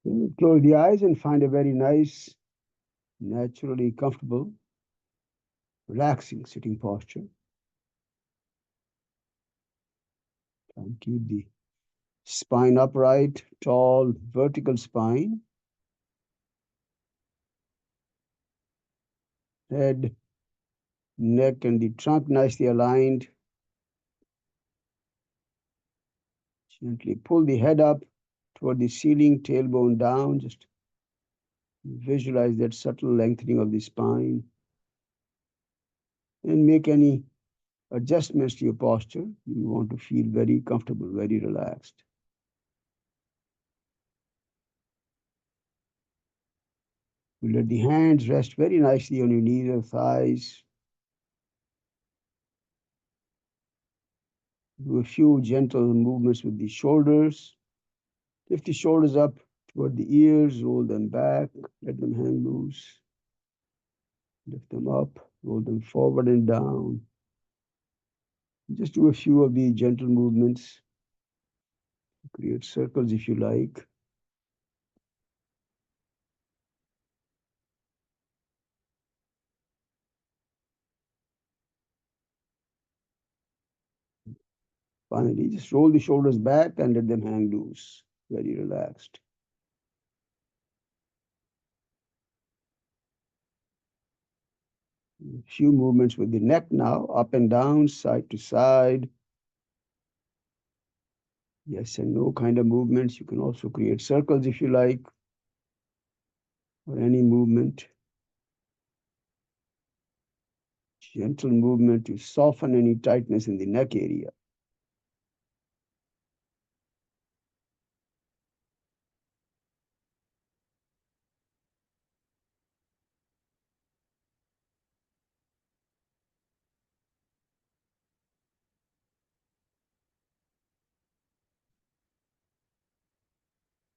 Close the eyes and find a very nice, naturally comfortable, relaxing sitting posture. And keep the spine upright, tall, vertical spine, head, neck, and the trunk nicely aligned. Gently pull the head up toward the ceiling, tailbone down. Just visualize that subtle lengthening of the spine and make any adjustments to your posture. You want to feel very comfortable, very relaxed. You let the hands rest very nicely on your knees or thighs. Do a few gentle movements with the shoulders. Lift the shoulders up toward the ears, roll them back, let them hang loose. Lift them up, roll them forward and down. Just do a few of these gentle movements. Create circles if you like. Finally, just roll the shoulders back and let them hang loose. Very relaxed. A few movements with the neck now, up and down, side to side. Yes and no kind of movements. You can also create circles if you like, or any movement. Gentle movement to soften any tightness in the neck area.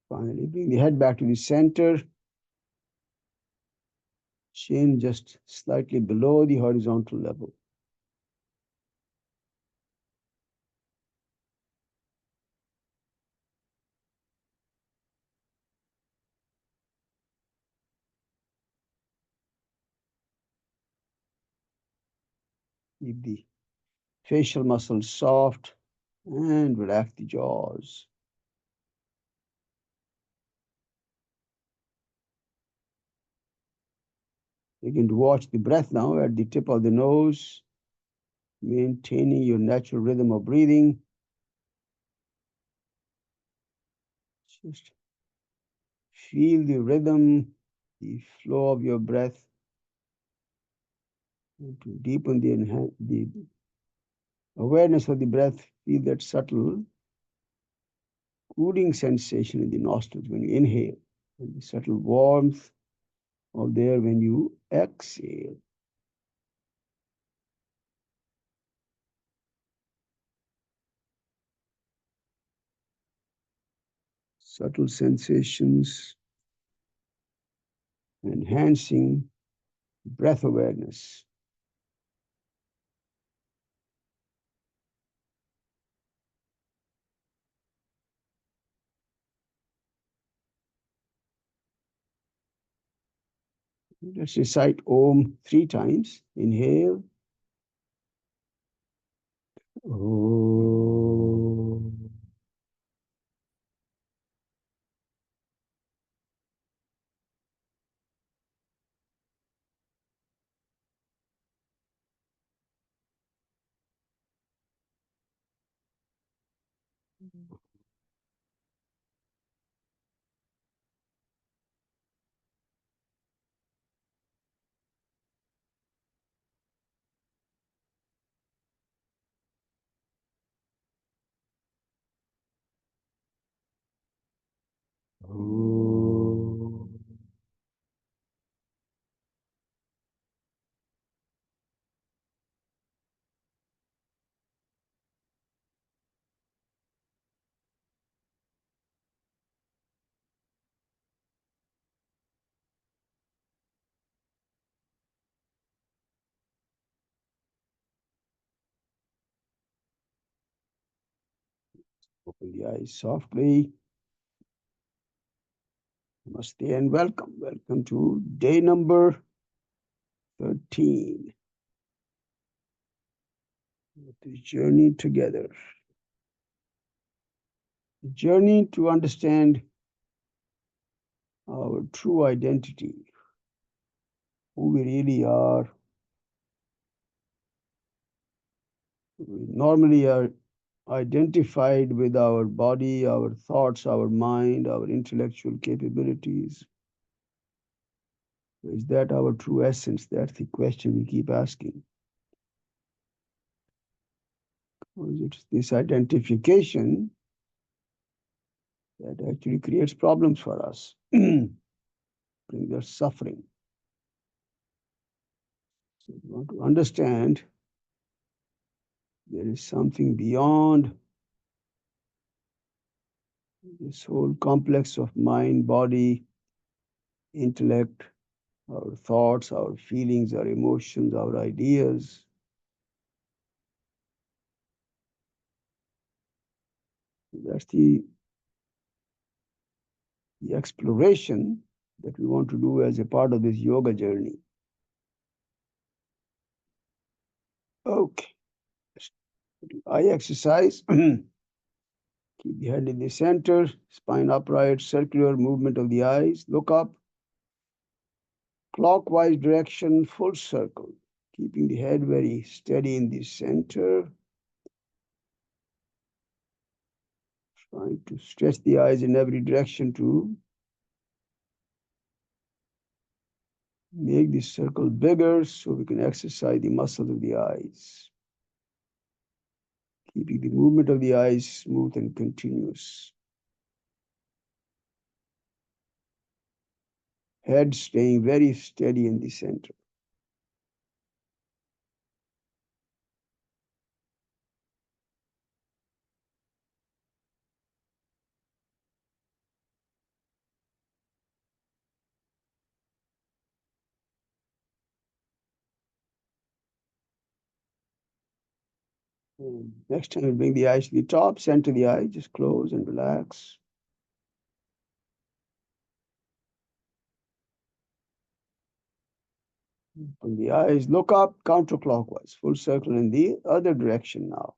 Finally, bring the head back to the center. Chin just slightly below the horizontal level. Keep the facial muscles soft and relax the jaws. Begin to watch the breath now at the tip of the nose, maintaining your natural rhythm of breathing. Just feel the rhythm, the flow of your breath. And to deepen the awareness of the breath, feel that subtle cooling sensation in the nostrils when you inhale, and the subtle warmth of there when you exhale. Subtle sensations enhancing breath awareness. Let's recite Om 3 times. Inhale. Om. Om. Open the eyes softly. Namaste and welcome. Welcome to day number 13 of this journey together. The journey to understand our true identity, who we really are. We normally are identified with our body, our thoughts, our mind, our intellectual capabilities. Is that our true essence? That's the question we keep asking. Or is it this identification that actually creates problems for us, brings us suffering? So we want to understand there is something beyond this whole complex of mind, body, intellect, our thoughts, our feelings, our emotions, our ideas. That's the exploration that we want to do as a part of this yoga journey. Okay, eye exercise. Keep the head in the center, spine upright, circular movement of the eyes. Look up, clockwise direction, full circle. Keeping the head very steady in the center. Trying to stretch the eyes in every direction to make the circle bigger so we can exercise the muscles of the eyes. Keeping the movement of the eyes smooth and continuous. Head staying very steady in the center. And next time we bring the eyes to the top, center the eye, just close and relax. Open the eyes, look up counterclockwise, full circle in the other direction now.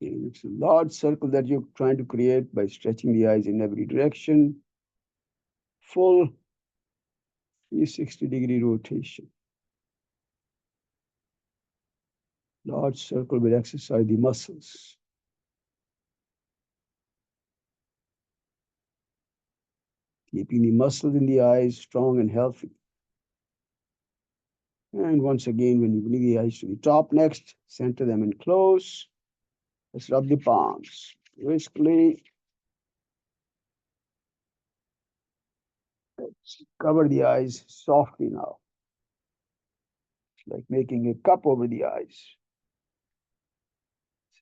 It's a large circle that you're trying to create by stretching the eyes in every direction. Full 360-degree rotation. Large circle will exercise the muscles. Keeping the muscles in the eyes strong and healthy. And once again, when you bring the eyes to the top next, center them and close. Let's rub the palms briskly. Let's cover the eyes softly now. It's like making a cup over the eyes.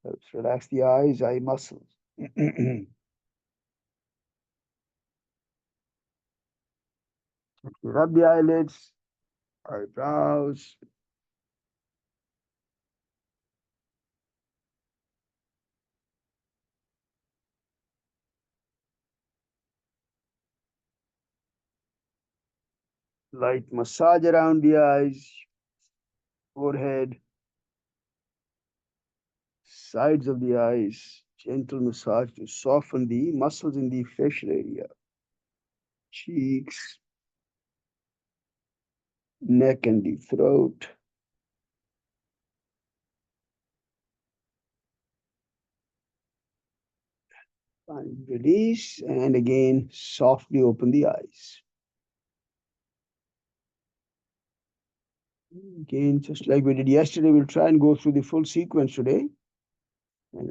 So let's relax the eyes, eye muscles. Rub the eyelids, eyebrows. Light massage around the eyes, forehead, sides of the eyes. Gentle massage to soften the muscles in the facial area. Cheeks, neck and the throat. And release, and again, softly open the eyes. Again, just like we did yesterday, we'll try and go through the full sequence today. And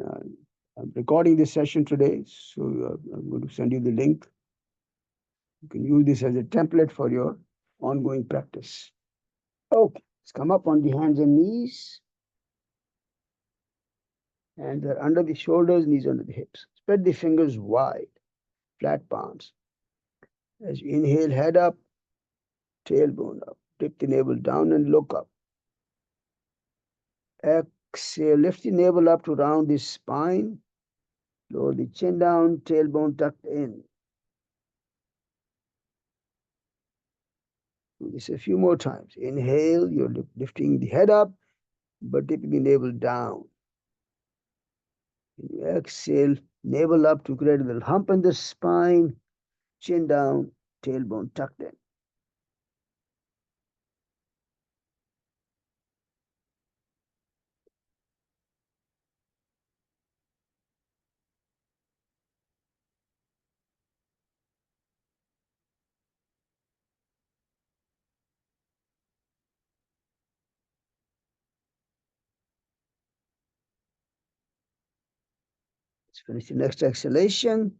I'm recording this session today, so I'm going to send you the link. You can use this as a template for your ongoing practice. Okay, let's come up on the hands and knees. Hands are under the shoulders, knees under the hips. Spread the fingers wide, flat palms. As you inhale, head up, tailbone up. Dip the navel down and look up. Exhale, lift the navel up to round the spine. Lower the chin down, tailbone tucked in. Do this a few more times. Inhale, you're lifting the head up, but dipping the navel down. You exhale, navel up to create a little hump in the spine, chin down, tailbone tucked in. Let's finish the next exhalation.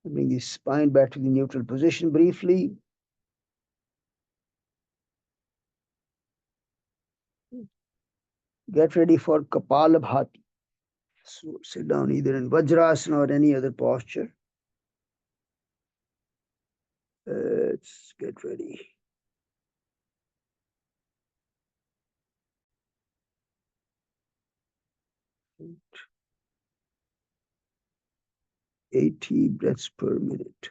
Bring the spine back to the neutral position briefly. Get ready for Kapalabhati. So sit down either in Vajrasana or any other posture. Let's get ready. And 80 breaths per minute.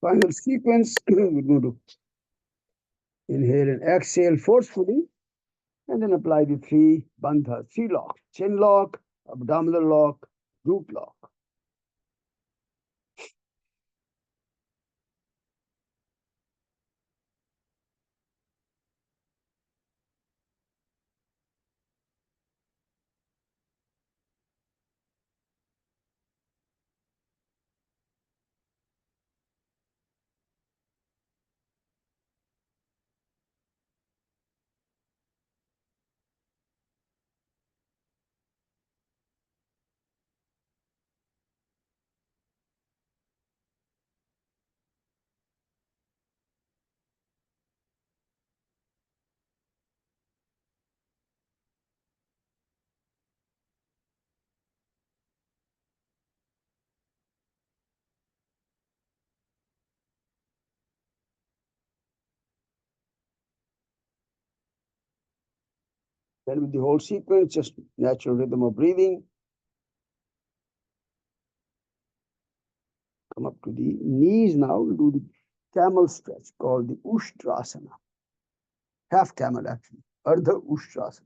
Final sequence, we're going to inhale and exhale forcefully, and then apply the three bandhas, three locks: chin lock, abdominal lock, root lock. Then with the whole sequence, just natural rhythm of breathing. Come up to the knees now. We'll do the camel stretch called the Ushtrasana. Half camel actually, Ardha Ushtrasana.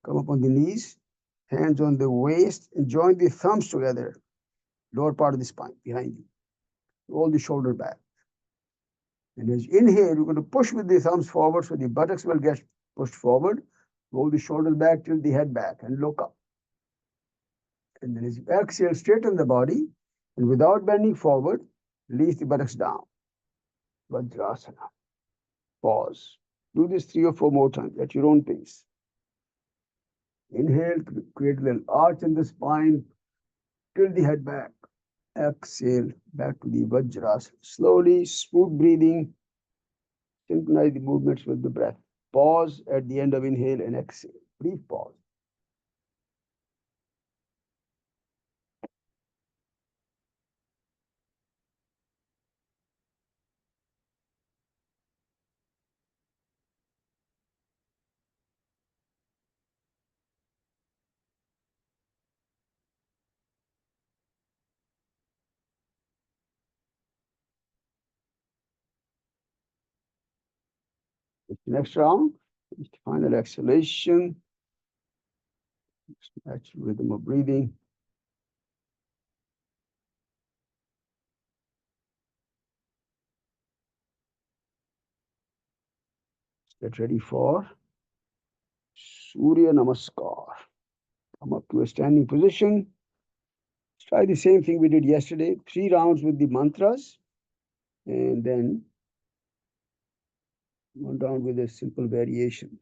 Come up on the knees, hands on the waist, and join the thumbs together, lower part of the spine behind you. Roll the shoulder back. And as you inhale, you're going to push with the thumbs forward so the buttocks will get pushed forward. Roll the shoulder back, tilt the head back, and look up. And then as you exhale, straighten the body, and without bending forward, release the buttocks down. Vajrasana. Pause. Do this 3 or 4 more times at your own pace. Inhale, create a little arch in the spine, tilt the head back. Exhale back to the Vajrasana. Slowly, smooth breathing. Synchronize the movements with the breath. Pause at the end of inhale and exhale. Brief pause. Next round, final exhalation. Natural rhythm of breathing. Get ready for Surya Namaskar. Come up to a standing position. Try the same thing we did yesterday. 3 rounds with the mantras, and then 1 round with a simple variation.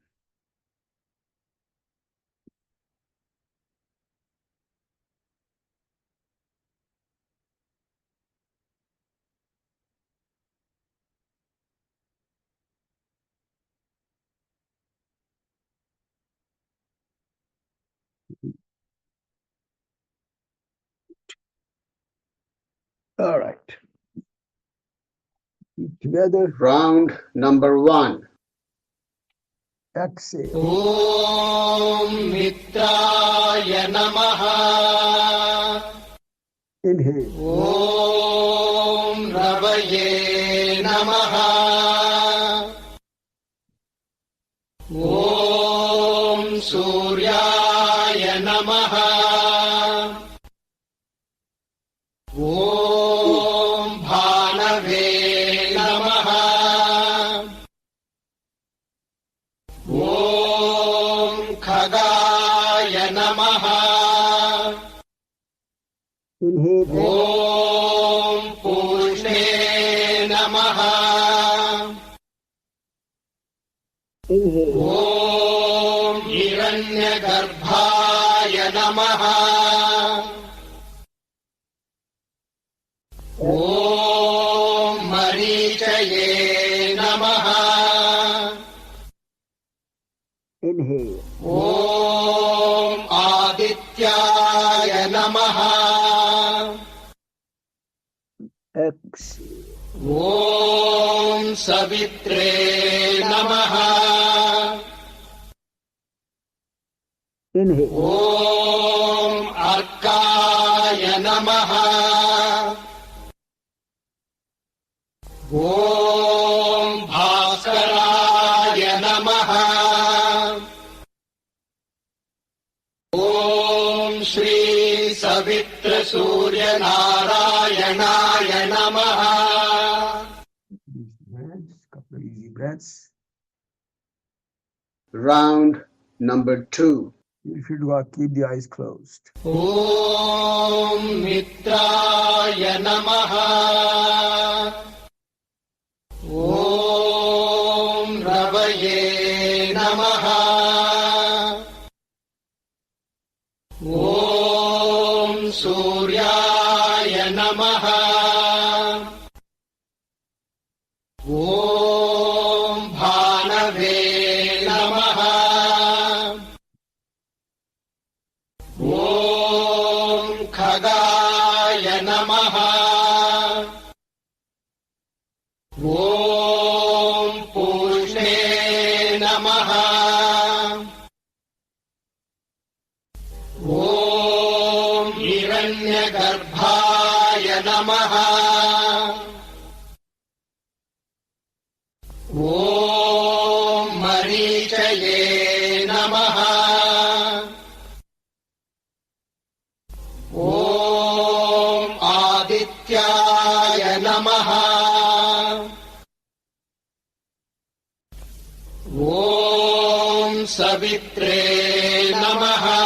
All right. Together. Round number 1. Exhale. Om Mitraya Namaha. Inhale. Om Ravaye Namaha. Om Suryaya Namaha. Om Bhanave Namaha. Om Khagaya Namaha. Inhale. Om Pushne Namaha. Inhale. Om Hiranyagarbhaya Namaha. Om Marichaye Namaha. Inhale. Om Adityaya Namaha. Exhale. Om Savitre Namaha. Inhale. Om Arkaya Namaha. Om Bhaskaraya Namaha. Om Shri Savitra Surya Narayanaya Namaha. Couple of easy breaths. Round number 2. Feel free to keep the eyes closed. Om Mitraya Namaha. Om Ravaye Namaha. Om Suryaya Namaha. Om Bhanave Namaha. Om Khagaya Namaha. Om Pushne Namaha. Om Hiranyagarbhaya Namaha. Om Marichaye Namaha. Om Adityaya Namaha. Om Savitre Namaha.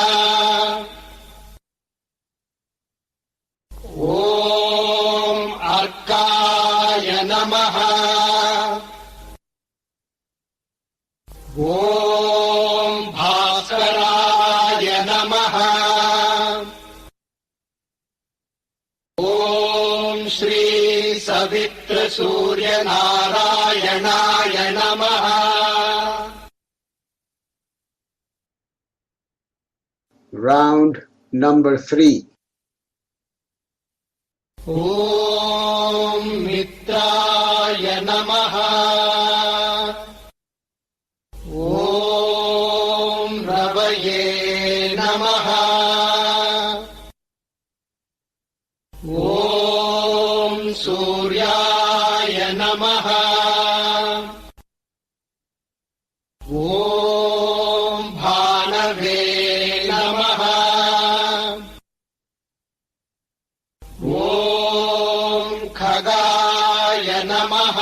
Om Arkaya Namaha. Om Bhaskaraya Namaha. Om सवित्रसूर्यनारायणाय नमः। Round number 3. ॐ मित्राय नमः। ॐ रवये नमः। ॐ सूर्याय नमः। ॐ भानवे नमः। ॐ खगाय नमः।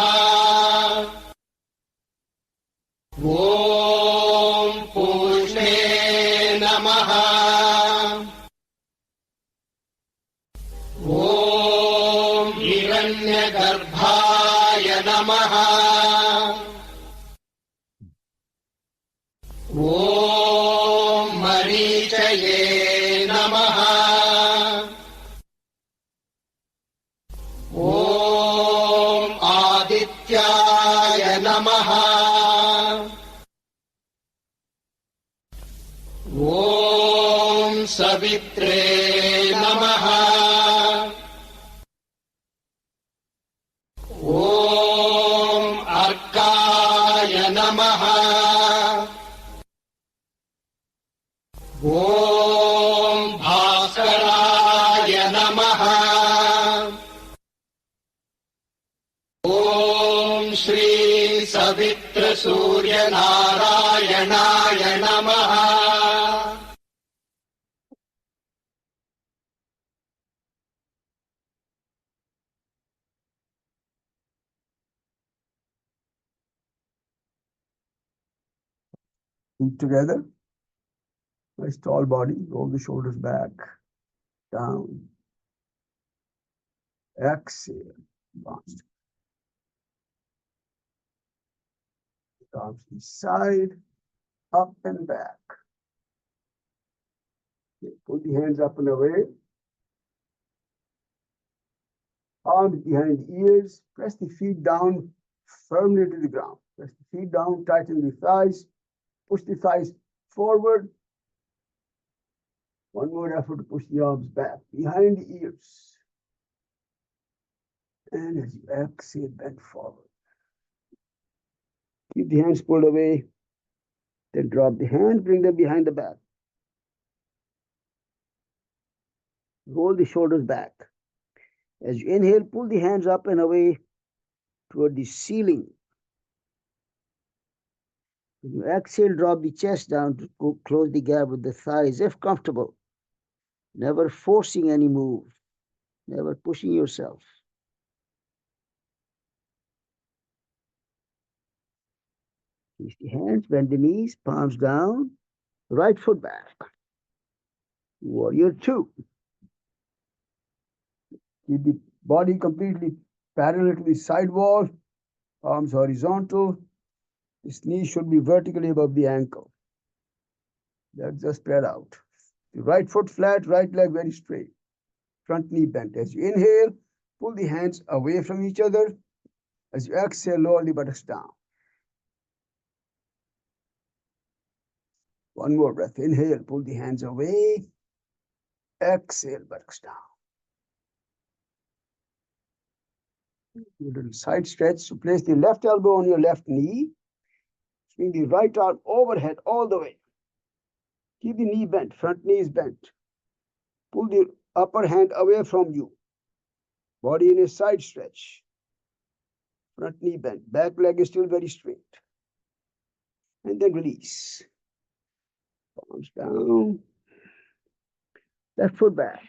ॐ पूष्णे नमः। ॐ हिरण्यगर्भाय नमः। ॐ मरीचये नमः। ॐ आदित्याय नमः। ॐ सवित्रे नमः। ॐ अर्काय नमः। ॐ भास्कराय नमः। ॐ श्री सवित्रसूर्यनारायणाय नमः। Feet together. Nice tall body. Roll the shoulders back. Down. Exhale. Advanced. Arms to the side. Up and back. Okay, pull the hands up and away. Arms behind the ears. Press the feet down firmly to the ground. Press the feet down. Tighten the thighs. Push the thighs forward. One more effort to push the arms back behind the ears. And as you exhale, bend forward. Keep the hands pulled away. Then drop the hands, bring them behind the back. Roll the shoulders back. As you inhale, pull the hands up and away toward the ceiling. When you exhale, drop the chest down to close the gap with the thighs if comfortable. Never forcing any move. Never pushing yourself. Release the hands, bend the knees, palms down, right foot back. Warrior 2. Keep the body completely parallel to the side wall, arms horizontal. This knee should be vertically above the ankle. Legs are spread out. The right foot flat, right leg very straight. Front knee bent. As you inhale, pull the hands away from each other. As you exhale, lower the buttocks down. One more breath. Inhale, pull the hands away. Exhale, buttocks down. Do a little side stretch. So place the left elbow on your left knee. Swing the right arm overhead all the way. Keep the knee bent. Front knee is bent. Pull the upper hand away from you. Body in a side stretch. Front knee bent. Back leg is still very straight. And then release. Palms down. Left foot back.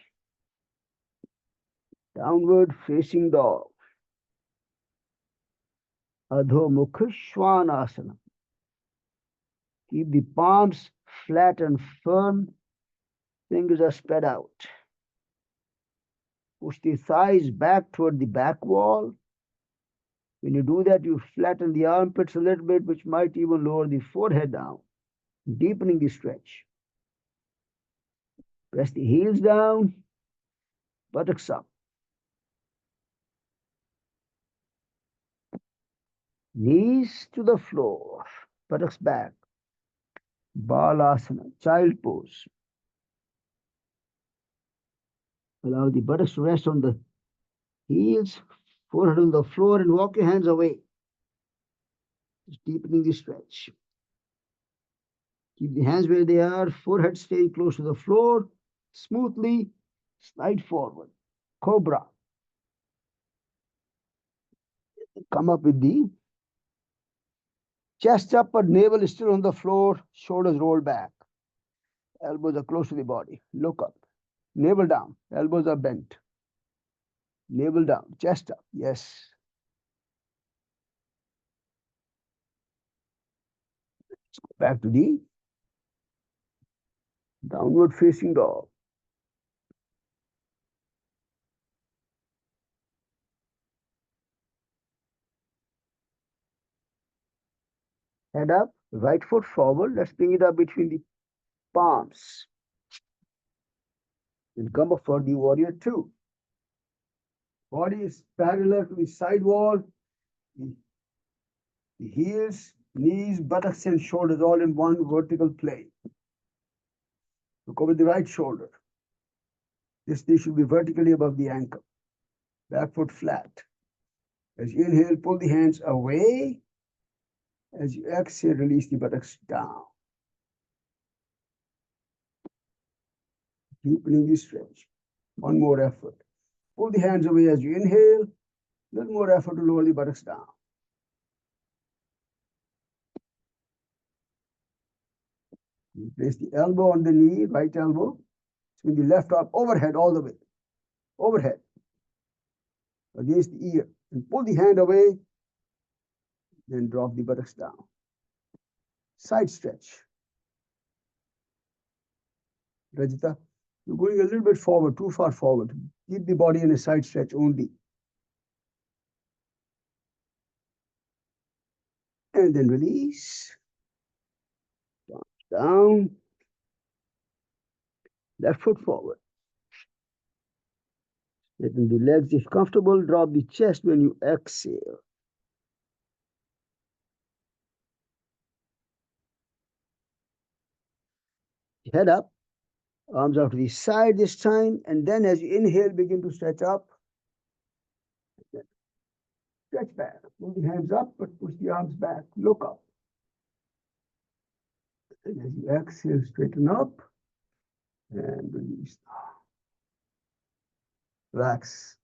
Downward facing dog. Adho Mukha Svanasana. Keep the palms flat and firm. Fingers are spread out. Push the thighs back toward the back wall. When you do that, you flatten the armpits a little bit, which might even lower the forehead down, deepening the stretch. Press the heels down, buttocks up. Knees to the floor, buttocks back, Balasana, child pose. Allow the buttocks to rest on the heels, forehead on the floor, and walk your hands away. Just deepening the stretch. Keep the hands where they are, forehead staying close to the floor. Smoothly slide forward. Cobra. Come up with the chest up, but navel is still on the floor. Shoulders roll back. Elbows are close to the body. Look up. Navel down. Elbows are bent. Navel down. Chest up. Yes. Back to the downward facing dog. Head up. Right foot forward. Let's bring it up between the palms. Then come up for the warrior two. Body is parallel to the side wall. The heels, knees, buttocks, and shoulders all in one vertical plane. Look over the right shoulder. This knee should be vertically above the ankle. Back foot flat. As you inhale, pull the hands away. As you exhale, release the buttocks down. Deepening the stretch. One more effort. Pull the hands away as you inhale. A little more effort to lower the buttocks down. You place the elbow on the knee, right elbow. Swing the left arm overhead all the way. Overhead. Against the ear. And pull the hand away. Then drop the buttocks down. Side stretch. Rajita, you're going a little bit forward, too far forward. Keep the body in a side stretch only. And then release. Down. Left foot forward. Letting the legs, if comfortable, drop the chest when you exhale. Head up. Arms out to the side this time. And then as you inhale, begin to stretch up. Stretch back. Pull the hands up, but push the arms back. Look up. And as you exhale, straighten up. And release. Relax.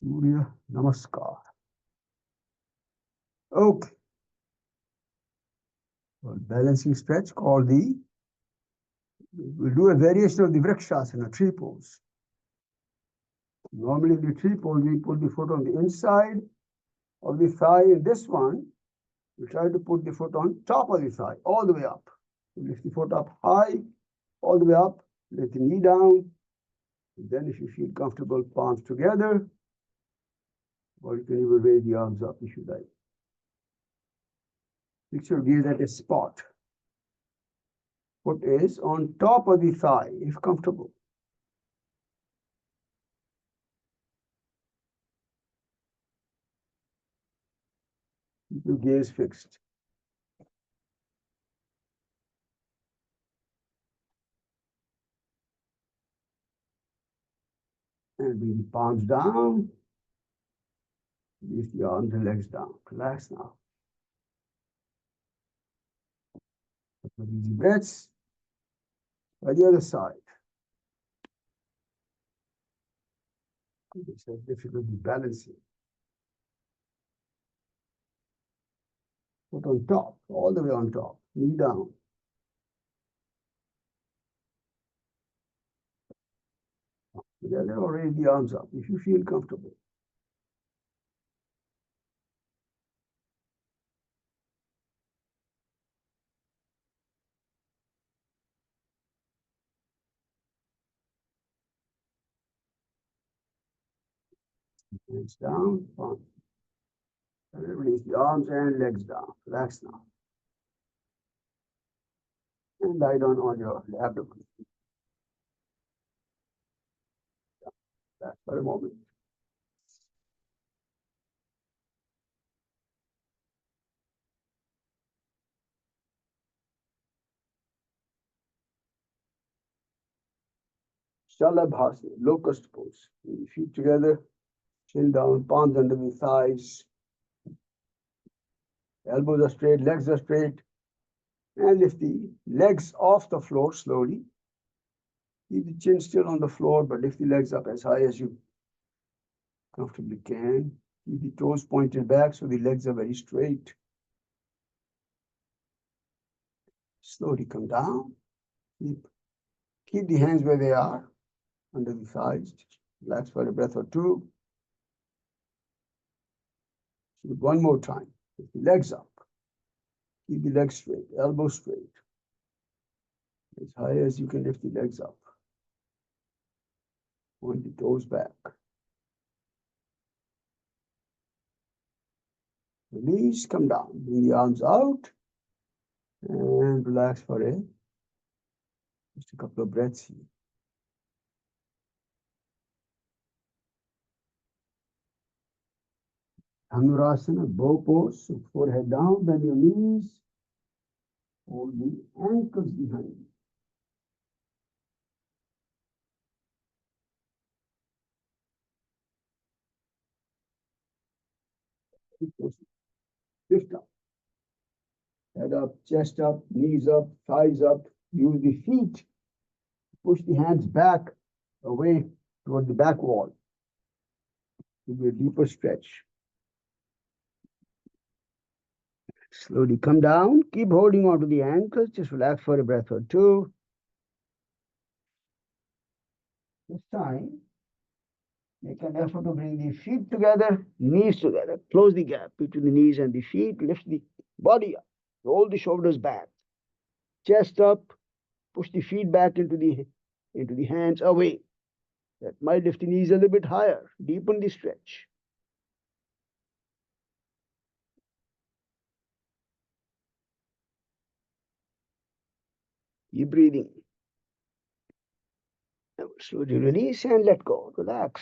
Surya Namaskar. Okay. Well, balancing stretch called we'll do a variation of the Vrikshasana, tree pose. Normally in the tree pose, we put the foot on the inside of the thigh. In this one, we try to put the foot on top of the thigh, all the way up. So lift the foot up high, all the way up, let the knee down. And then if you feel comfortable, palms together, or you can even raise the arms up if you like. Fix your gaze at a spot. Foot is on top of the thigh, if comfortable. Keep your gaze fixed. And bring the palms down. Release the arms and legs down. Relax now. Easy breaths. By the other side. It's a difficulty balancing. Foot on top, all the way on top. Knee down. Together or raise the arms up if you feel comfortable. Hands down, palms. And then release the arms and legs down. Relax now. And lie down on your abdomen. Relax for a moment. Shalabhasana, locust pose. Feet together, chin down, palms under the thighs. Elbows are straight, legs are straight. And lift the legs off the floor slowly. Keep the chin still on the floor, but lift the legs up as high as you comfortably can. Keep the toes pointed back so the legs are very straight. Slowly come down. Keep the hands where they are, under the thighs. Relax for a breath or two. One more time. Lift the legs up. Keep the legs straight, elbows straight. As high as you can lift the legs up. Point the toes back. Release, come down. Bring the arms out and relax for just a couple of breaths here. Dhanurasana, bow pose. So forehead down, bend your knees. Hold the ankles behind you. Lift up. Head up, chest up, knees up, thighs up. Use the feet. Push the hands back, away toward the back wall. Give you a deeper stretch. Slowly come down. Keep holding on to the ankles. Just relax for a breath or two. This time, make an effort to bring the feet together, knees together. Close the gap between the knees and the feet. Lift the body up. Roll the shoulders back. Chest up. Push the feet back into the hands away. That might lift the knees a little bit higher. Deepen the stretch. Keep breathing. Slowly release and let go. Relax.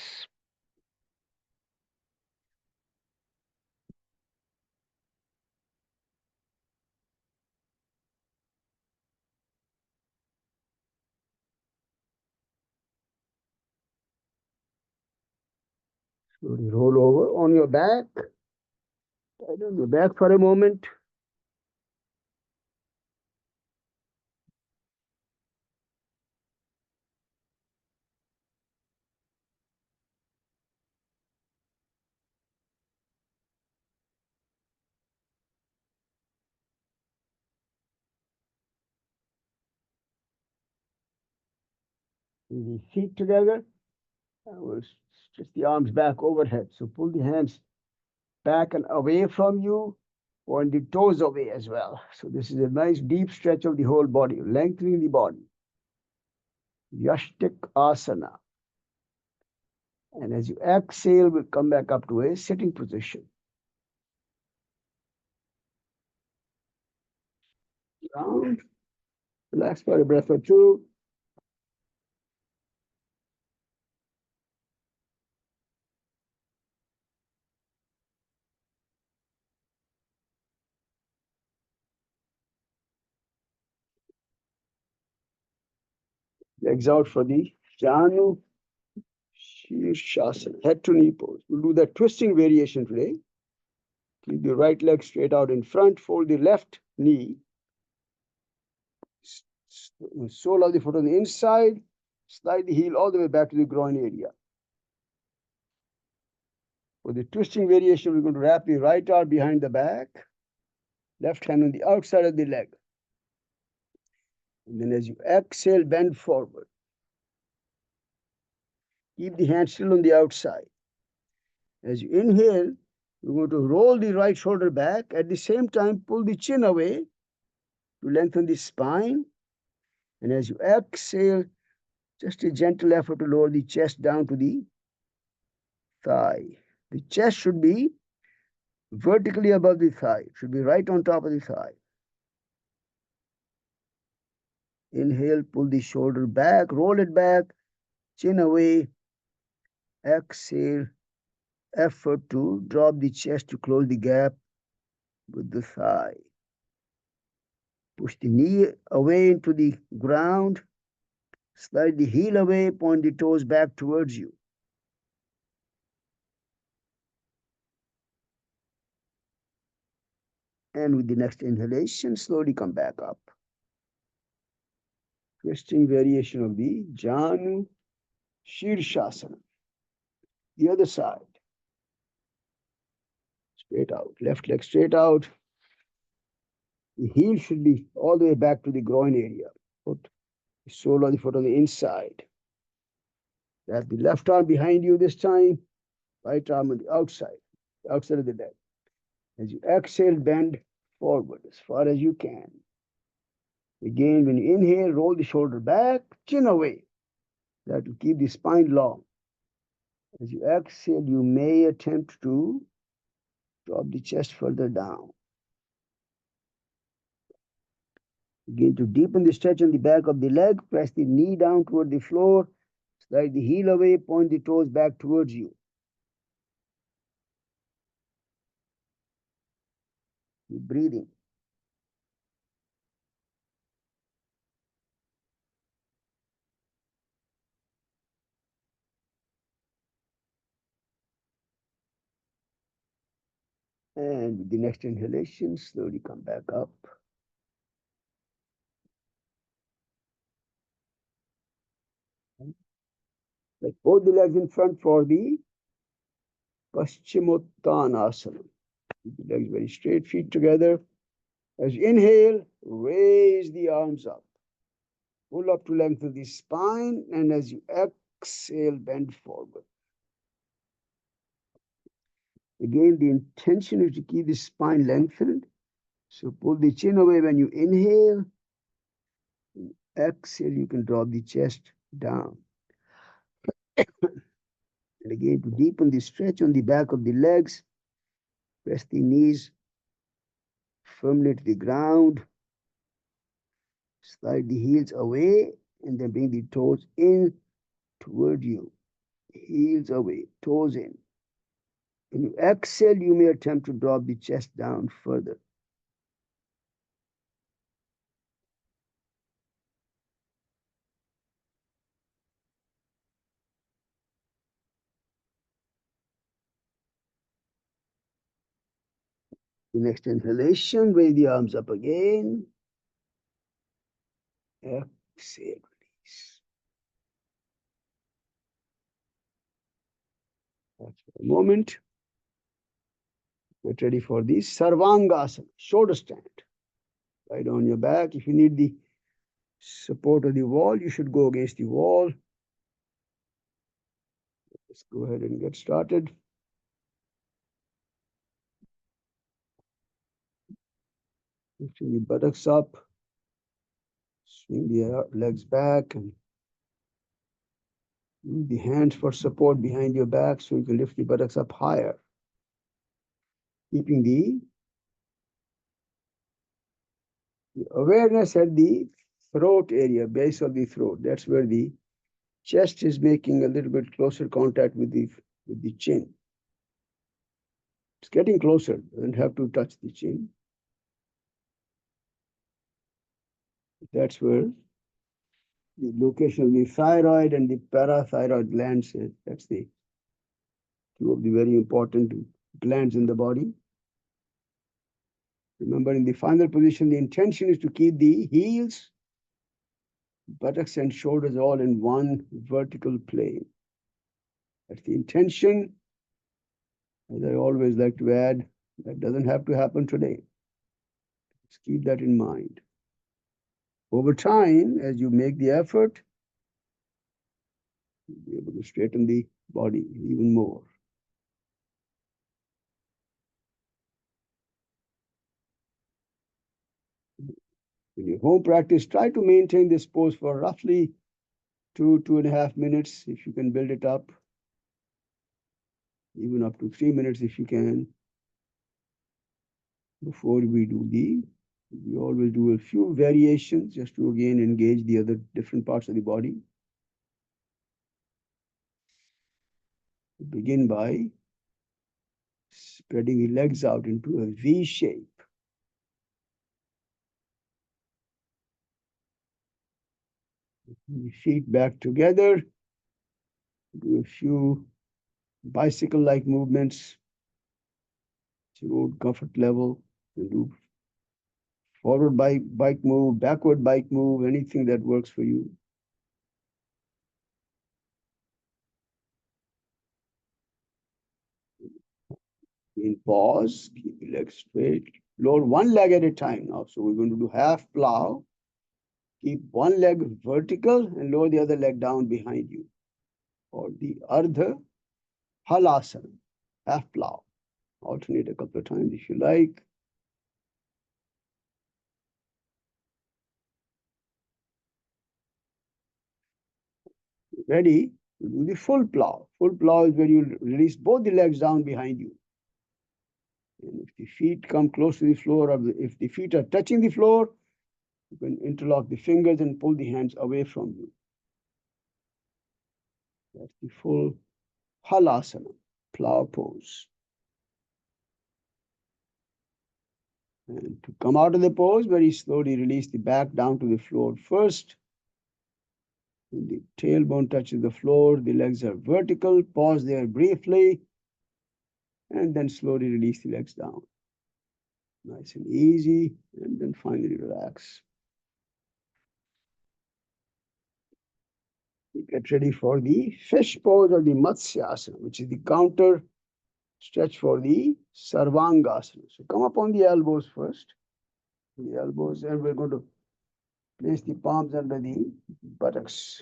Slowly roll over on your back. Lie on your back for a moment. Bring the feet together. We'll stretch the arms back overhead. So pull the hands back and away from you. Point the toes away as well. So this is a nice deep stretch of the whole body, lengthening the body. Yashtik Asana. And as you exhale, we'll come back up to a sitting position. Down. Relax for a breath or two. Legs out for the Janu Shirshasana, head to knee pose. We'll do that twisting variation today. Keep the right leg straight out in front. Fold the left knee. Sole of the foot on the inside. Slide the heel all the way back to the groin area. For the twisting variation, we're going to wrap the right arm behind the back. Left hand on the outside of the leg. And then as you exhale, bend forward. Keep the hand still on the outside. As you inhale, we're going to roll the right shoulder back. At the same time, pull the chin away to lengthen the spine. And as you exhale, just a gentle effort to lower the chest down to the thigh. The chest should be vertically above the thigh. It should be right on top of the thigh. Inhale, pull the shoulder back, roll it back, chin away. Exhale, effort to drop the chest to close the gap with the thigh. Push the knee away into the ground. Slide the heel away, point the toes back towards you. And with the next inhalation, slowly come back up. Twisting variation of the Janu Shirshasana. The other side. Straight out. Left leg straight out. The heel should be all the way back to the groin area. Put the sole of the foot on the inside. Wrap the left arm behind you this time. Right arm on the outside of the leg. As you exhale, bend forward as far as you can. Again, when you inhale, roll the shoulder back, chin away. That will keep the spine long. As you exhale, you may attempt to drop the chest further down. Begin to deepen the stretch on the back of the leg. Press the knee down toward the floor. Slide the heel away. Point the toes back towards you. Keep breathing. And with the next inhalation, slowly come back up. Like both the legs in front for the Paschimottanasana. Keep the legs very straight, feet together. As you inhale, raise the arms up. Pull up to lengthen the spine, and as you exhale, bend forward. Again, the intention is to keep the spine lengthened. So pull the chin away when you inhale. Exhale, you can drop the chest down. And again, to deepen the stretch on the back of the legs, press the knees firmly to the ground. Slide the heels away and then bring the toes in toward you. Heels away, toes in. When you exhale, you may attempt to drop the chest down further. The next inhalation, raise the arms up again. Exhale, release. That's for a moment. Get ready for the Sarvangasana, shoulder stand. Lie on your back. If you need the support of the wall, you should go against the wall. Let's go ahead and get started. Lifting the buttocks up. Swing the legs back and use the hands for support behind your back so you can lift the buttocks up higher. Keeping the awareness at the throat area, base of the throat. That's where the chest is making a little bit closer contact with the chin. It's getting closer, doesn't have to touch the chin. That's where the location of the thyroid and the parathyroid glands is. That's the two of the very important glands in the body. Remember, in the final position, the intention is to keep the heels, buttocks, and shoulders all in one vertical plane. That's the intention. As I always like to add, that doesn't have to happen today. Just keep that in mind. Over time, as you make the effort, you'll be able to straighten the body even more. In your home practice, try to maintain this pose for roughly 2.5 minutes if you can build it up, even up to 3 minutes if you can. Before we always do a few variations just to again engage the other different parts of the body. Begin by spreading the legs out into a V shape. The feet back together. Do a few bicycle-like movements to your comfort level. You do forward bike move, backward bike move, anything that works for you. In pause, keep your legs straight. Lower one leg at a time now. So we're going to do half plow. Keep one leg vertical and lower the other leg down behind you. Or the ardha halasana, half plow. Alternate a couple of times if you like. Ready? We do the full plow. Full plow is where you release both the legs down behind you. And if the feet come close to the floor, or if the feet are touching the floor, you can interlock the fingers and pull the hands away from you. That's the full halasana, plow pose. And to come out of the pose, very slowly release the back down to the floor first. When the tailbone touches the floor, the legs are vertical. Pause there briefly, and then slowly release the legs down. Nice and easy, and then finally relax. Get ready for the fish pose or the Matsyasana, which is the counter stretch for the Sarvangasana. So come up on the elbows first. The elbows, and we're going to place the palms under the buttocks.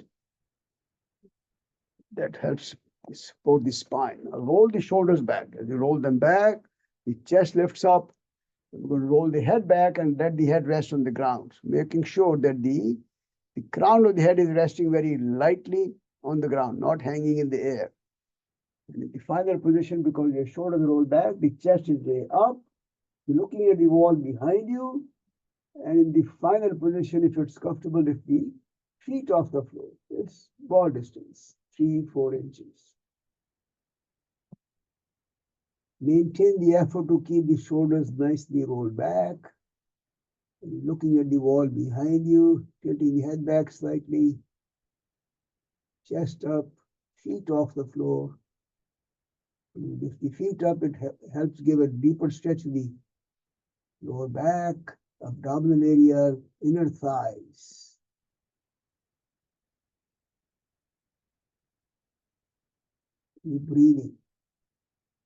That helps support the spine. Now roll the shoulders back. As you roll them back, the chest lifts up. We're going to roll the head back and let the head rest on the ground, making sure that the crown of the head is resting very lightly on the ground, not hanging in the air. And in the final position, because your shoulders roll back, the chest is way up. You're looking at the wall behind you. And in the final position, if it's comfortable, lift the feet off the floor. It's ball distance, 3-4 inches. Maintain the effort to keep the shoulders nicely rolled back. And looking at the wall behind you, tilting the head back slightly, chest up, feet off the floor. Lift the feet up, it helps give a deeper stretch to the lower back, abdominal area, inner thighs. Keep breathing,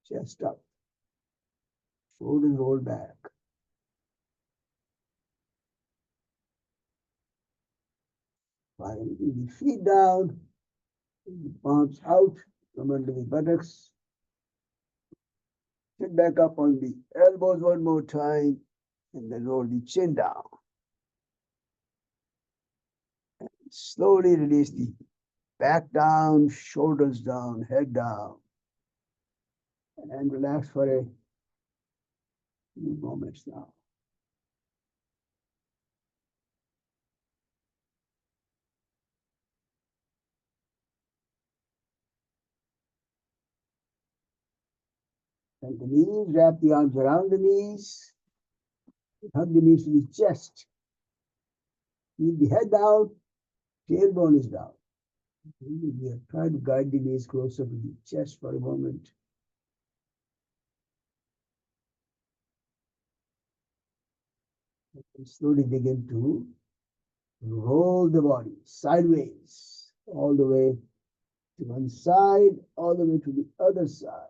chest up, shoulders roll back. Finally, the feet down, the palms out, come under the buttocks. Sit back up on the elbows one more time, and then roll the chin down. And slowly release the back down, shoulders down, head down. And relax for a few moments now. Bend the knees, wrap the arms around the knees, hug the knees to the chest. Keep the head down, tailbone is down. Try to guide the knees closer to the chest for a moment. And slowly begin to roll the body sideways, all the way to one side, all the way to the other side.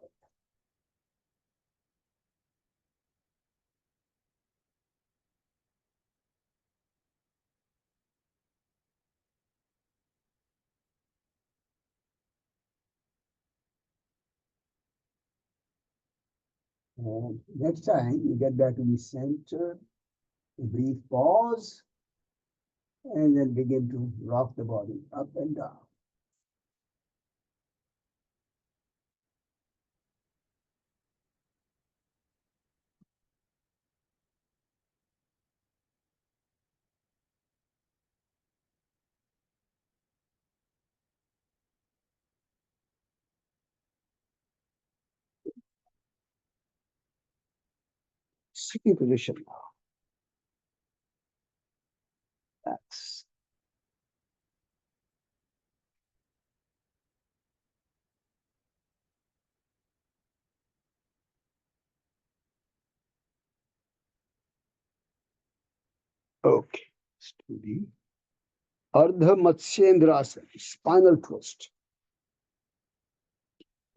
And next time you get back to the center, a brief pause, and then begin to rock the body up and down. Sitting position now. Relax. Okay. Let's do the Ardha Matsyendrasana, spinal twist.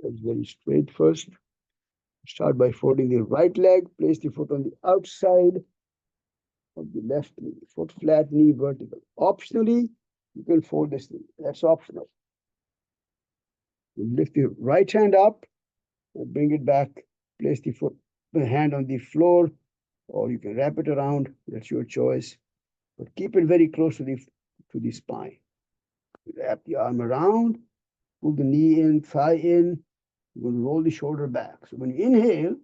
That's very straight first. Start by folding the right leg. Place the foot on the outside of the left knee. Foot flat, knee vertical. Optionally, you can fold this knee. That's optional. You lift the right hand up and bring it back. Place the hand on the floor, or you can wrap it around. That's your choice. But keep it very close to the spine. Wrap the arm around, pull the knee in, thigh in. You're going to roll the shoulder back. So when you inhale,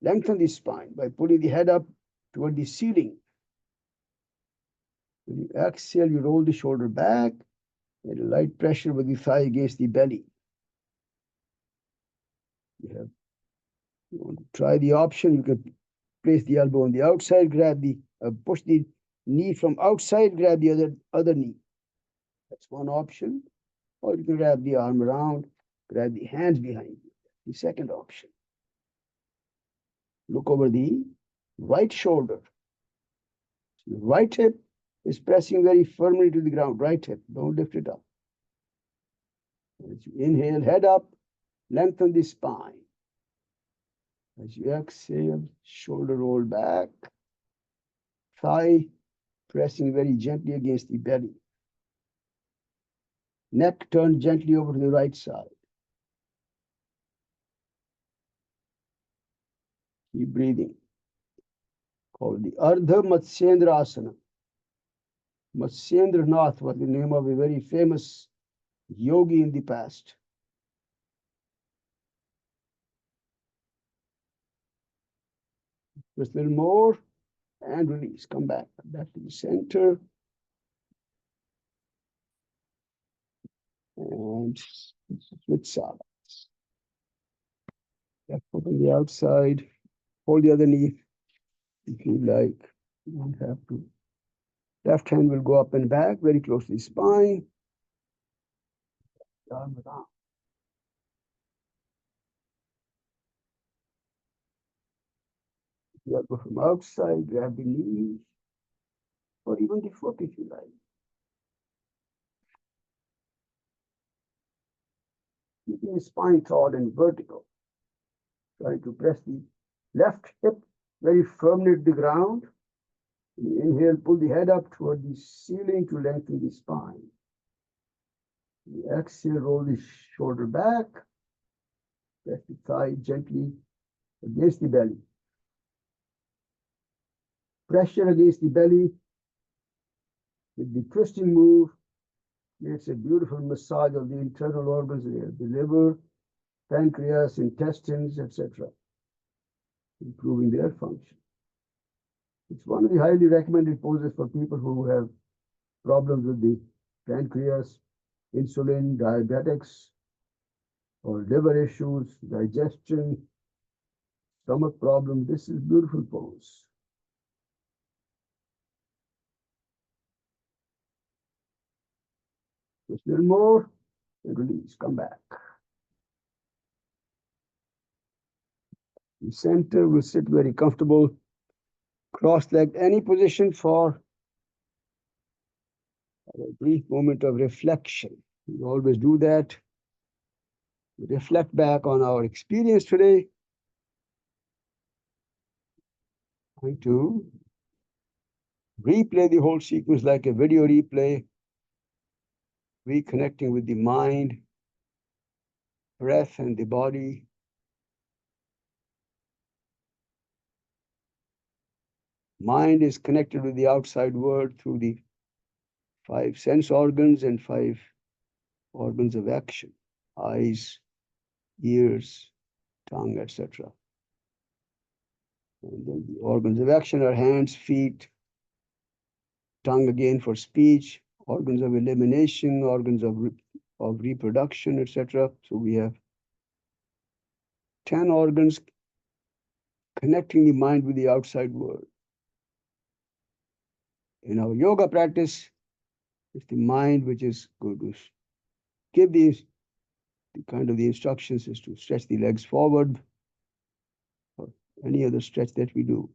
lengthen the spine by pulling the head up toward the ceiling. When you exhale, you roll the shoulder back and a light pressure with the thigh against the belly. You want to try the option, you can place the elbow on the outside, push the knee from outside, grab the other knee. That's one option. Or you can wrap the arm around, grab the hands behind you. The second option. Look over the right shoulder. So the right hip is pressing very firmly to the ground. Right hip, don't lift it up. As you inhale, head up, lengthen the spine. As you exhale, shoulder roll back, thigh pressing very gently against the belly. Neck turned gently over to the right side. Keep breathing. Called the Ardha Matsyendra Asana. Matsyendra Nath was the name of a very famous yogi in the past. Just a little more and release. Come back to the center. And switch sides. Left foot on the outside. Hold the other knee if you like. You don't have to. Left hand will go up and back, very close to the spine. Arm around. The elbow from outside, grab the knee, or even the foot if you like. Keeping the spine taut and vertical. Try to press the left hip very firmly to the ground. Inhale, pull the head up toward the ceiling to lengthen the spine. The exhale, roll the shoulder back. Press the thigh gently against the belly. Pressure against the belly with the twisting move creates a beautiful massage of the internal organs there, the liver, pancreas, intestines, etc., improving their function. It's one of the highly recommended poses for people who have problems with the pancreas, insulin, diabetics, or liver issues, digestion, stomach problems. This is a beautiful pose. Just a little more and release. Come back. The center will sit very comfortable. Cross-legged, any position for a brief moment of reflection. We always do that. We reflect back on our experience today. Going to replay the whole sequence like a video replay, reconnecting with the mind, breath, and the body. Mind is connected with the outside world through the 5 sense organs and 5 organs of action: eyes, ears, tongue, etc. And then the organs of action are hands, feet, tongue again for speech, organs of elimination, organs of reproduction, etc. So we have 10 organs connecting the mind with the outside world. In our yoga practice, it's the mind which is going to give the kind of the instructions is to stretch the legs forward, or any other stretch that we do.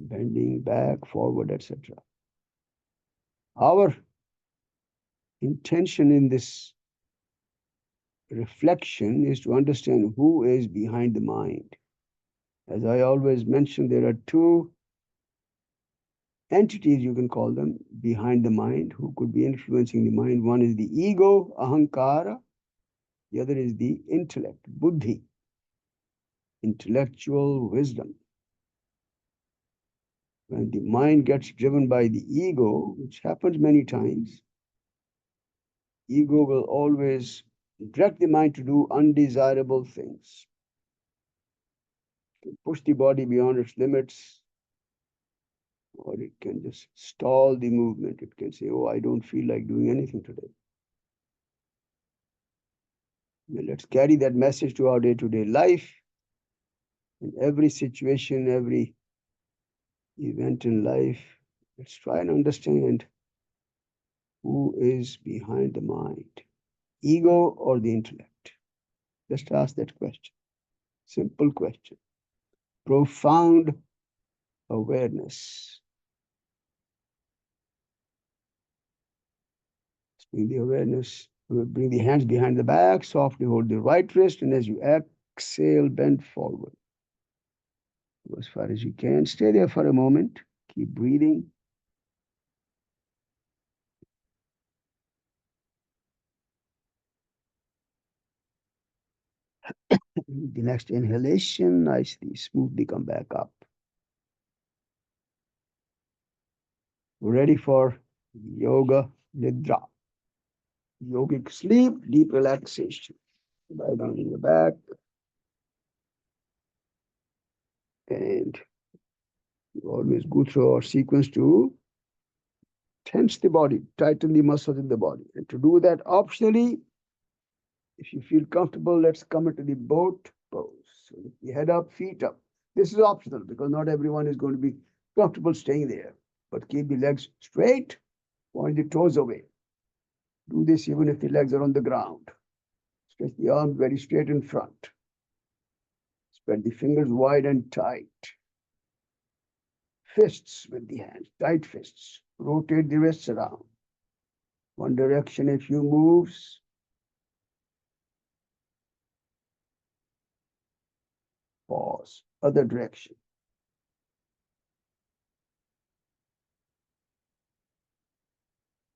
bending back, forward, etc. Our intention in this reflection is to understand who is behind the mind. As I always mention, there are two entities, you can call them, behind the mind who could be influencing the mind. One is the ego, ahankara, the other is the intellect, buddhi, intellectual wisdom. When the mind gets driven by the ego, which happens many times, ego will always direct the mind to do undesirable things, to push the body beyond its limits, or it can just stall the movement. It can say, oh, I don't feel like doing anything today. Well, let's carry that message to our day-to-day life. In every situation, every event in life, let's try and understand who is behind the mind, ego or the intellect. Just ask that question. Simple question. Profound awareness. Bring the awareness, bring the hands behind the back, softly hold the right wrist, and as you exhale, bend forward. Go as far as you can. Stay there for a moment. Keep breathing. The next inhalation, nicely, smoothly come back up. We're ready for yoga nidra. Yogic sleep, deep relaxation. Lie down in your back. And we always go through our sequence to tense the body, tighten the muscles in the body. And to do that optionally, if you feel comfortable, let's come into the boat pose. So the head up, feet up. This is optional because not everyone is going to be comfortable staying there. But keep the legs straight, point the toes away. Do this even if the legs are on the ground. Stretch the arms very straight in front. Spread the fingers wide and tight. Fists with the hands, tight fists. Rotate the wrists around. One direction a few moves. Pause. Other direction.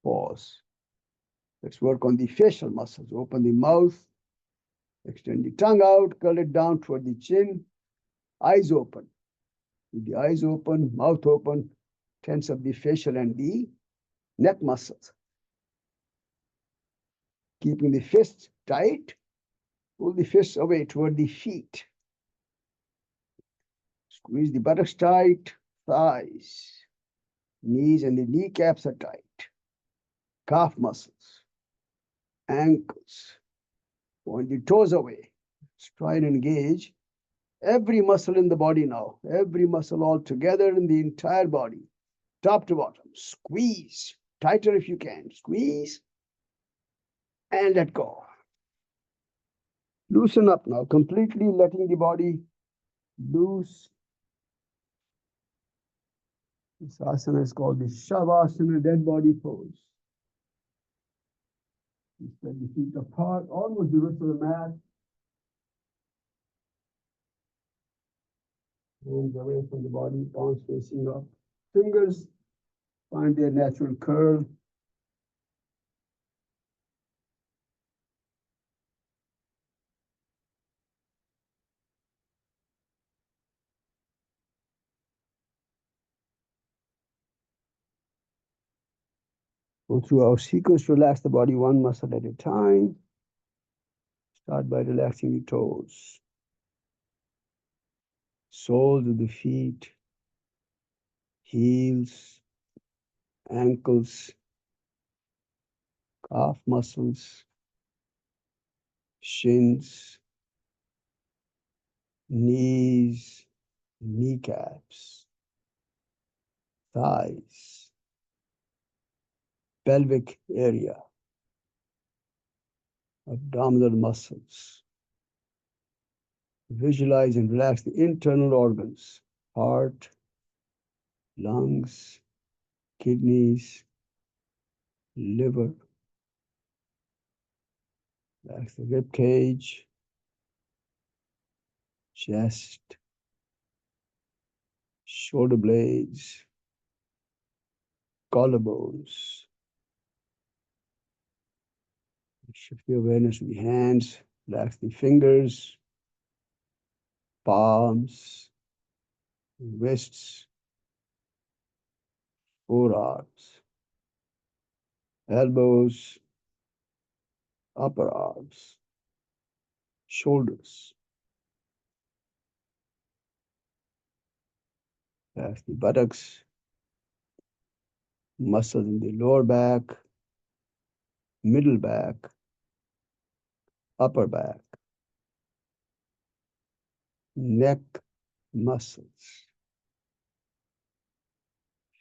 Pause. Let's work on the facial muscles. Open the mouth. Extend the tongue out. Curl it down toward the chin. Eyes open. With the eyes open, mouth open. Tense up the facial and the neck muscles. Keeping the fists tight. Pull the fists away toward the feet. Squeeze the buttocks tight. Thighs. Knees and the kneecaps are tight. Calf muscles. Ankles. Point the toes away. Let's try and engage every muscle in the body now. Every muscle all together in the entire body. Top to bottom. Squeeze. Tighter if you can. Squeeze. And let go. Loosen up now. Completely letting the body loose. This asana is called the Shavasana, dead body pose. You spread the feet apart, almost the width of the mat. Hands away from the body, palms facing up. Fingers find their natural curve. Go through our sequence, relax the body one muscle at a time. Start by relaxing the toes, soles of the feet, heels, ankles, calf muscles, shins, knees, kneecaps, thighs, pelvic area, abdominal muscles. Visualize and relax the internal organs, heart, lungs, kidneys, liver. Relax the rib cage, chest, shoulder blades, collarbones. Shift the awareness to the hands, relax the fingers, palms, wrists, forearms, elbows, upper arms, shoulders. Relax the buttocks, muscles in the lower back, middle back, upper back, neck muscles,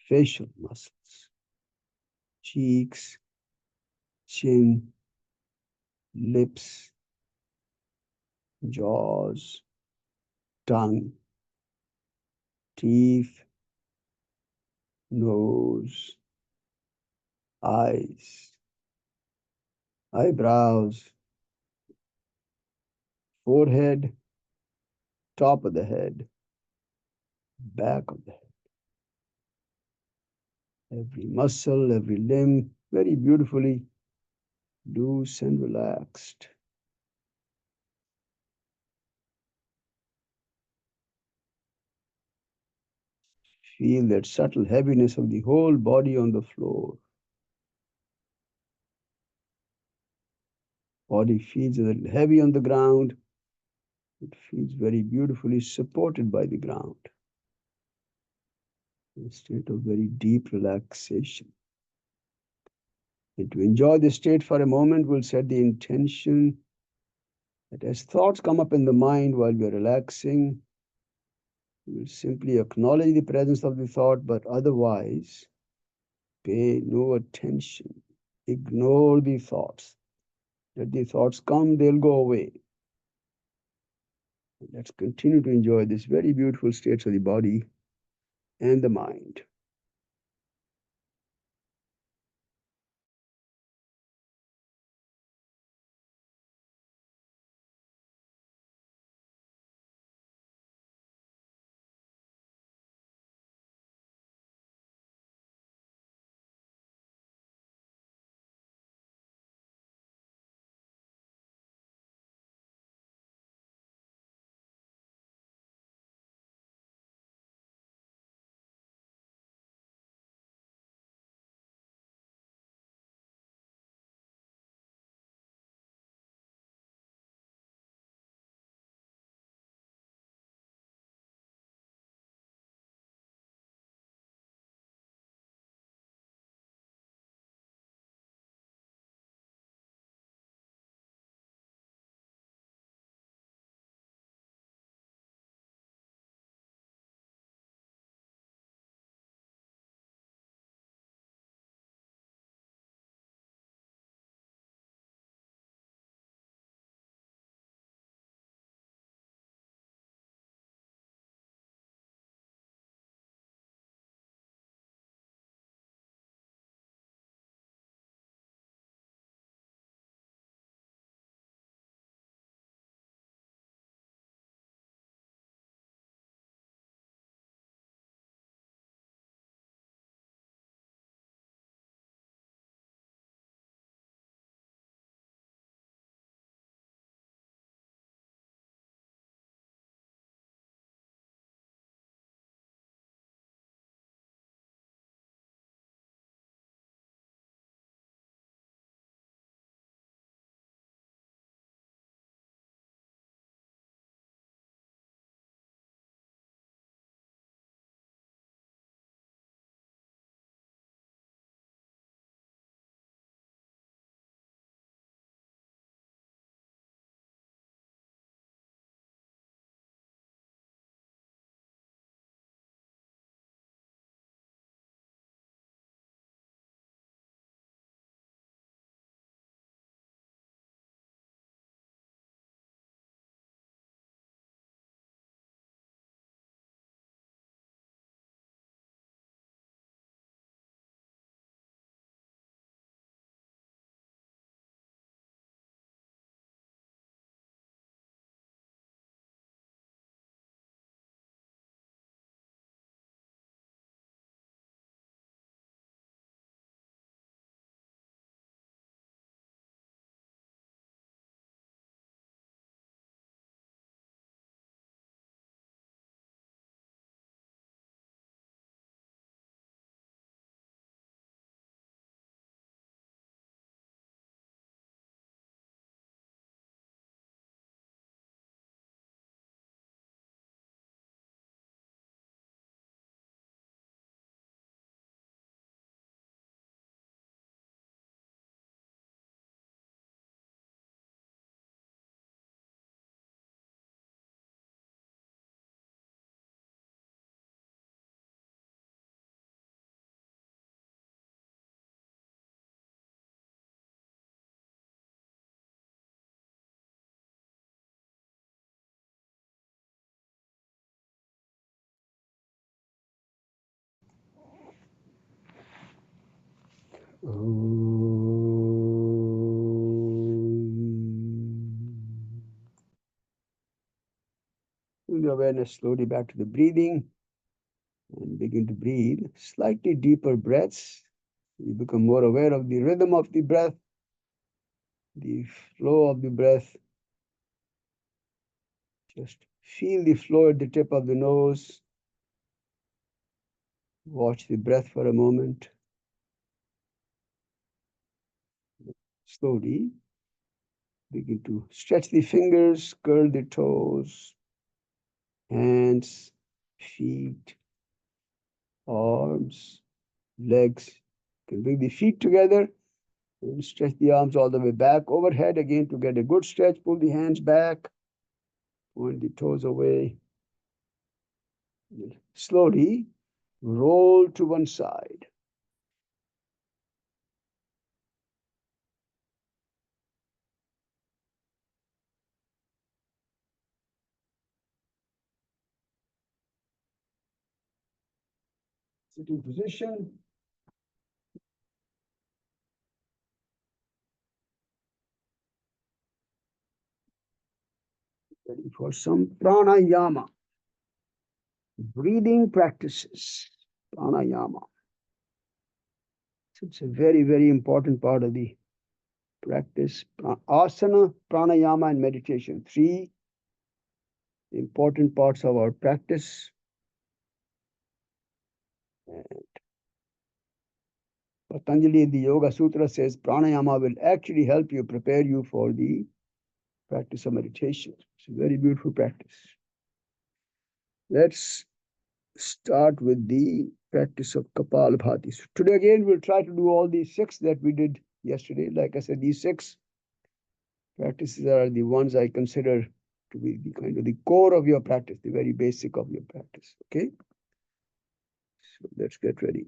facial muscles, cheeks, chin, lips, jaws, tongue, teeth, nose, eyes, eyebrows, forehead, top of the head, back of the head. Every muscle, every limb, very beautifully loose and relaxed. Feel that subtle heaviness of the whole body on the floor. Body feels a little heavy on the ground. It feels very beautifully supported by the ground. A state of very deep relaxation. And to enjoy this state for a moment, we'll set the intention that as thoughts come up in the mind while we're relaxing, we'll simply acknowledge the presence of the thought, but otherwise pay no attention. Ignore the thoughts. Let the thoughts come, they'll go away. Let's continue to enjoy this very beautiful states of the body and the mind. Bring the awareness slowly back to the breathing and begin to breathe slightly deeper breaths. You become more aware of the rhythm of the breath, the flow of the breath. Just feel the flow at the tip of the nose. Watch the breath for a moment. Slowly begin to stretch the fingers, curl the toes, hands, feet, arms, legs. You can bring the feet together and stretch the arms all the way back overhead again to get a good stretch. Pull the hands back, point the toes away. Slowly roll to one side. Sitting position. Ready for some pranayama. Breathing practices. Pranayama. So it's a very, very important part of the practice. Asana, pranayama, and meditation. Three important parts of our practice. And Patanjali in the Yoga Sutra says pranayama will actually help you, prepare you for the practice of meditation. It's a very beautiful practice. Let's start with the practice of Kapalabhati. So today again, we'll try to do all these six that we did yesterday. Like I said, these six practices are the ones I consider to be the kind of the core of your practice, the very basic of your practice. Okay? So let's get ready.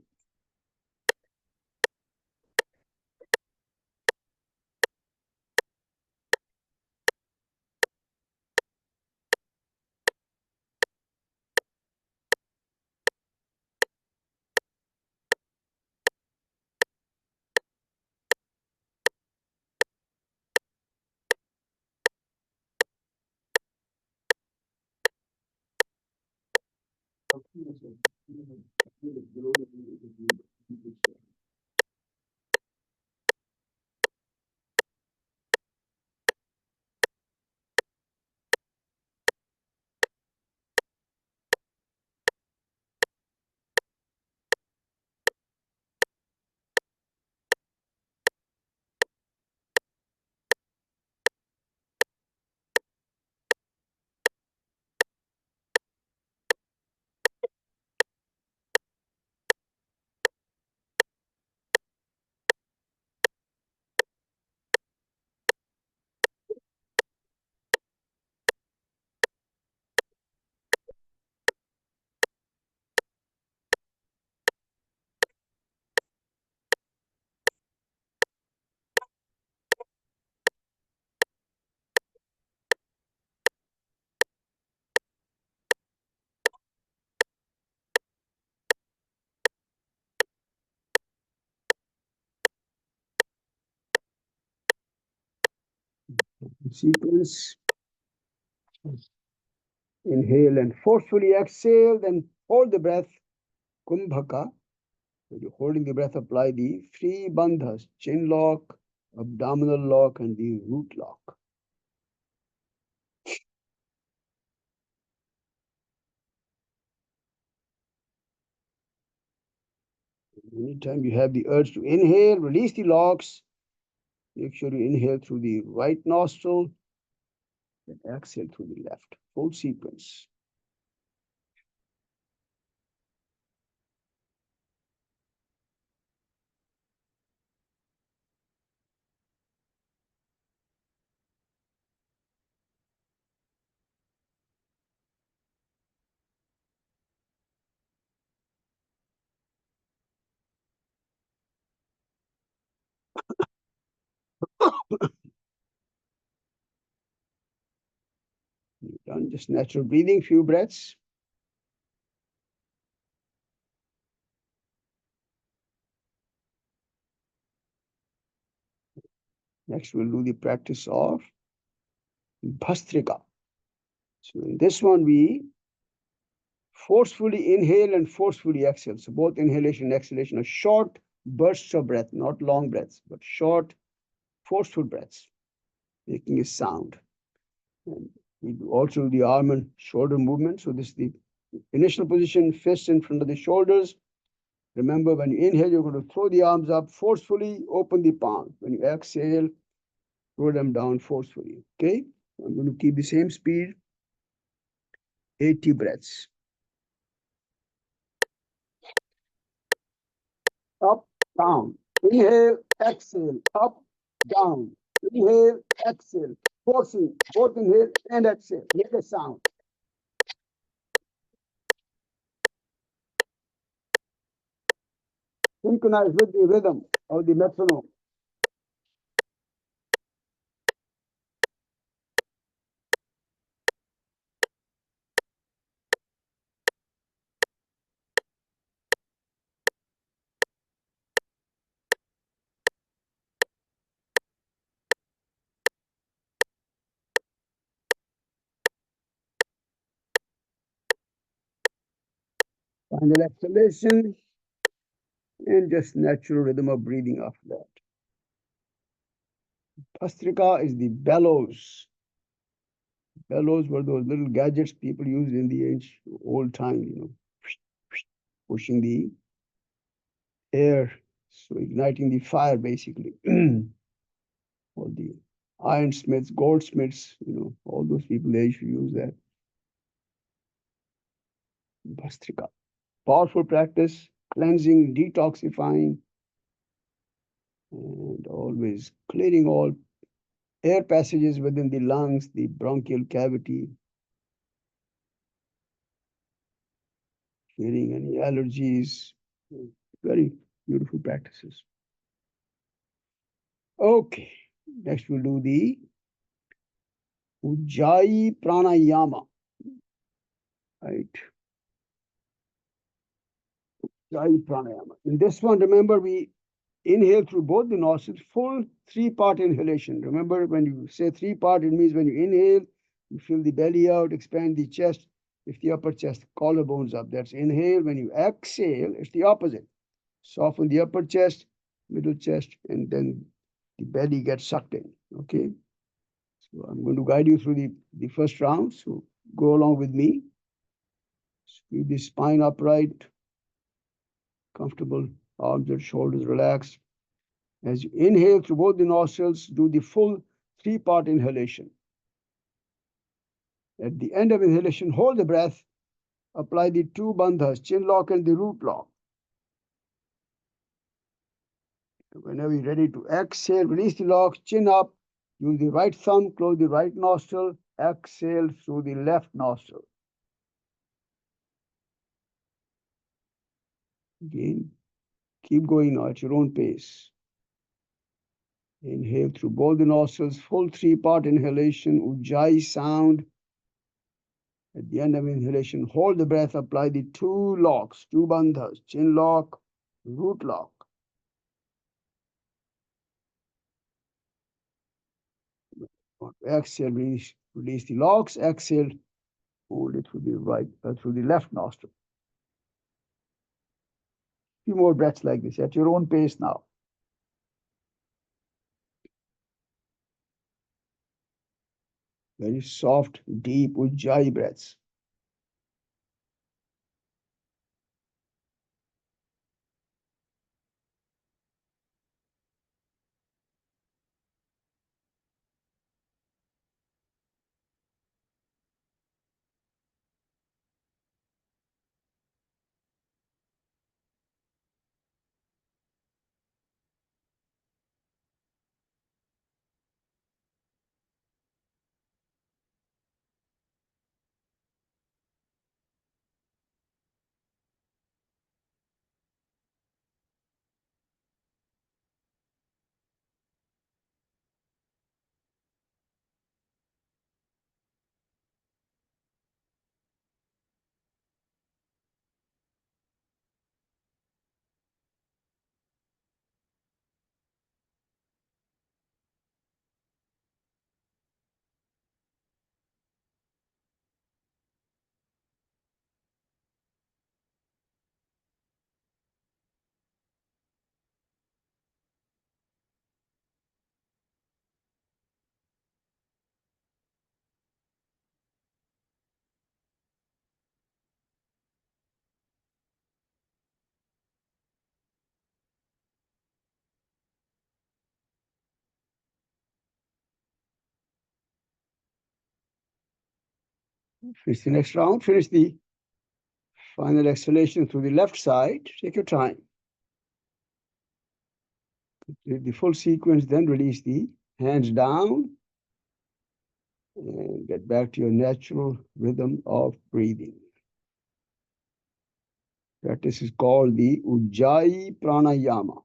Sequence. Inhale and forcefully exhale, then hold the breath. Kumbhaka. When you're holding the breath, apply the three bandhas, chin lock, abdominal lock, and the root lock. Anytime you have the urge to inhale, release the locks. Make sure you inhale through the right nostril and exhale through the left. Full sequence. You're done. Just natural breathing, few breaths. Next, we'll do the practice of Bhastrika. So in this one, we forcefully inhale and forcefully exhale. So both inhalation and exhalation are short bursts of breath, not long breaths, but short, forceful breaths, making a sound. And we do also the arm and shoulder movement. So this is the initial position, fists in front of the shoulders. Remember, when you inhale, you're going to throw the arms up forcefully, open the palm. When you exhale, throw them down forcefully. Okay? I'm going to keep the same speed, 80 breaths. Up, down. Inhale, exhale, up, down. Inhale, exhale. Forcing, both inhale and exhale. Make a sound. Synchronize with the rhythm of the metronome. Final exhalation and just natural rhythm of breathing after that. Pastrika is the bellows. Bellows were those little gadgets people used in the old time, pushing the air, so igniting the fire basically. All the ironsmiths, goldsmiths, all those people, they used to use that. Bhastrika. Powerful practice, cleansing, detoxifying, and always clearing all air passages within the lungs, the bronchial cavity, clearing any allergies. Very beautiful practices. Okay, next we'll do the Ujjayi Pranayama. Right, Ujjayi Pranayama. In this one, remember, we inhale through both the nostrils, full three-part inhalation. Remember, when you say three-part, it means when you inhale, you fill the belly out, expand the chest, lift the upper chest, collarbones up. That's inhale. When you exhale, it's the opposite. Soften the upper chest, middle chest, and then the belly gets sucked in. Okay. So I'm going to guide you through the first round. So go along with me. Keep the spine upright, comfortable, arms and shoulders relaxed. As you inhale through both the nostrils, do the full three-part inhalation. At the end of inhalation, hold the breath, apply the two bandhas, chin lock and the root lock. Whenever you're ready to exhale, release the lock, chin up, use the right thumb, close the right nostril, exhale through the left nostril. Again, keep going now at your own pace. Inhale through both the nostrils, full three-part inhalation, Ujjayi sound. At the end of inhalation, hold the breath, apply the two locks, two bandhas, chin lock, root lock. Exhale, release the locks, exhale, hold it through the left nostril. Few more breaths like this at your own pace now. Very soft, deep Ujjayi breaths. Finish the next round. Finish the final exhalation through the left side. Take your time. Complete the full sequence, then release the hands down and get back to your natural rhythm of breathing. Practice is called the Ujjayi Pranayama.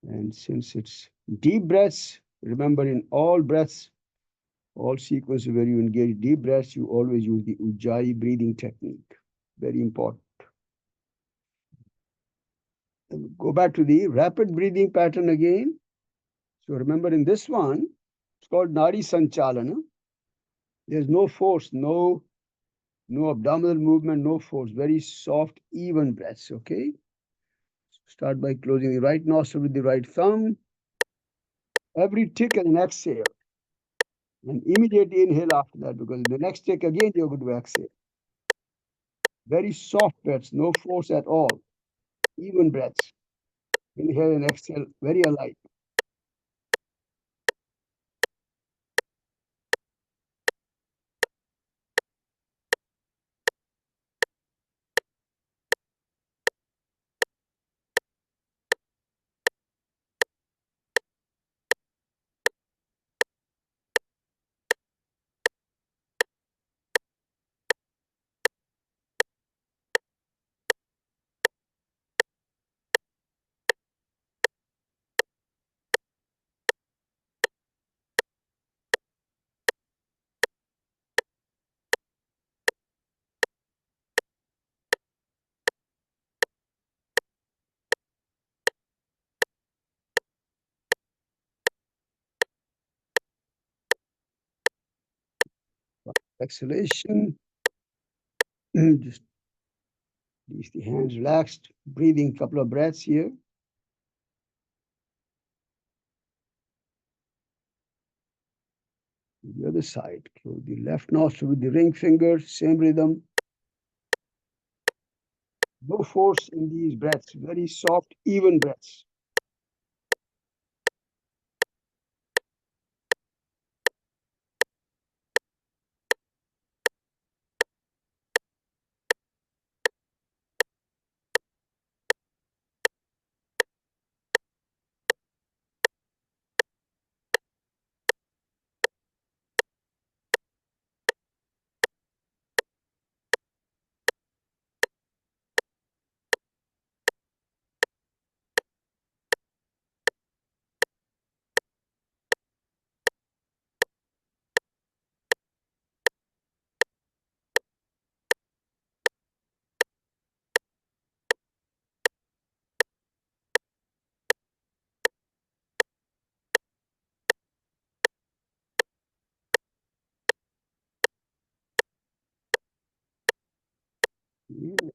And since it's deep breaths, remember in all breaths, all sequences where you engage deep breaths, you always use the Ujjayi breathing technique. Very important. And go back to the rapid breathing pattern again. So remember in this one, it's called Nadi Sanchalana. There's no force, no abdominal movement, no force. Very soft, even breaths, okay? Start by closing the right nostril with the right thumb. Every tick and an exhale. And immediately inhale after that, because the next tick again, you're going to exhale. Very soft breaths, no force at all. Even breaths. Inhale and exhale, very alike. Exhalation. Just release the hands relaxed. Breathing a couple of breaths here. The other side. Close the left nostril with the ring finger. Same rhythm. No force in these breaths. Very soft, even breaths.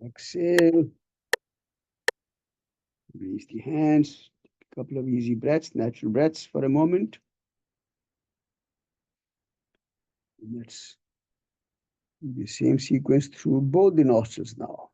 Exhale. Release the hands. A couple of easy breaths, natural breaths for a moment. Let's do the same sequence through both the nostrils now.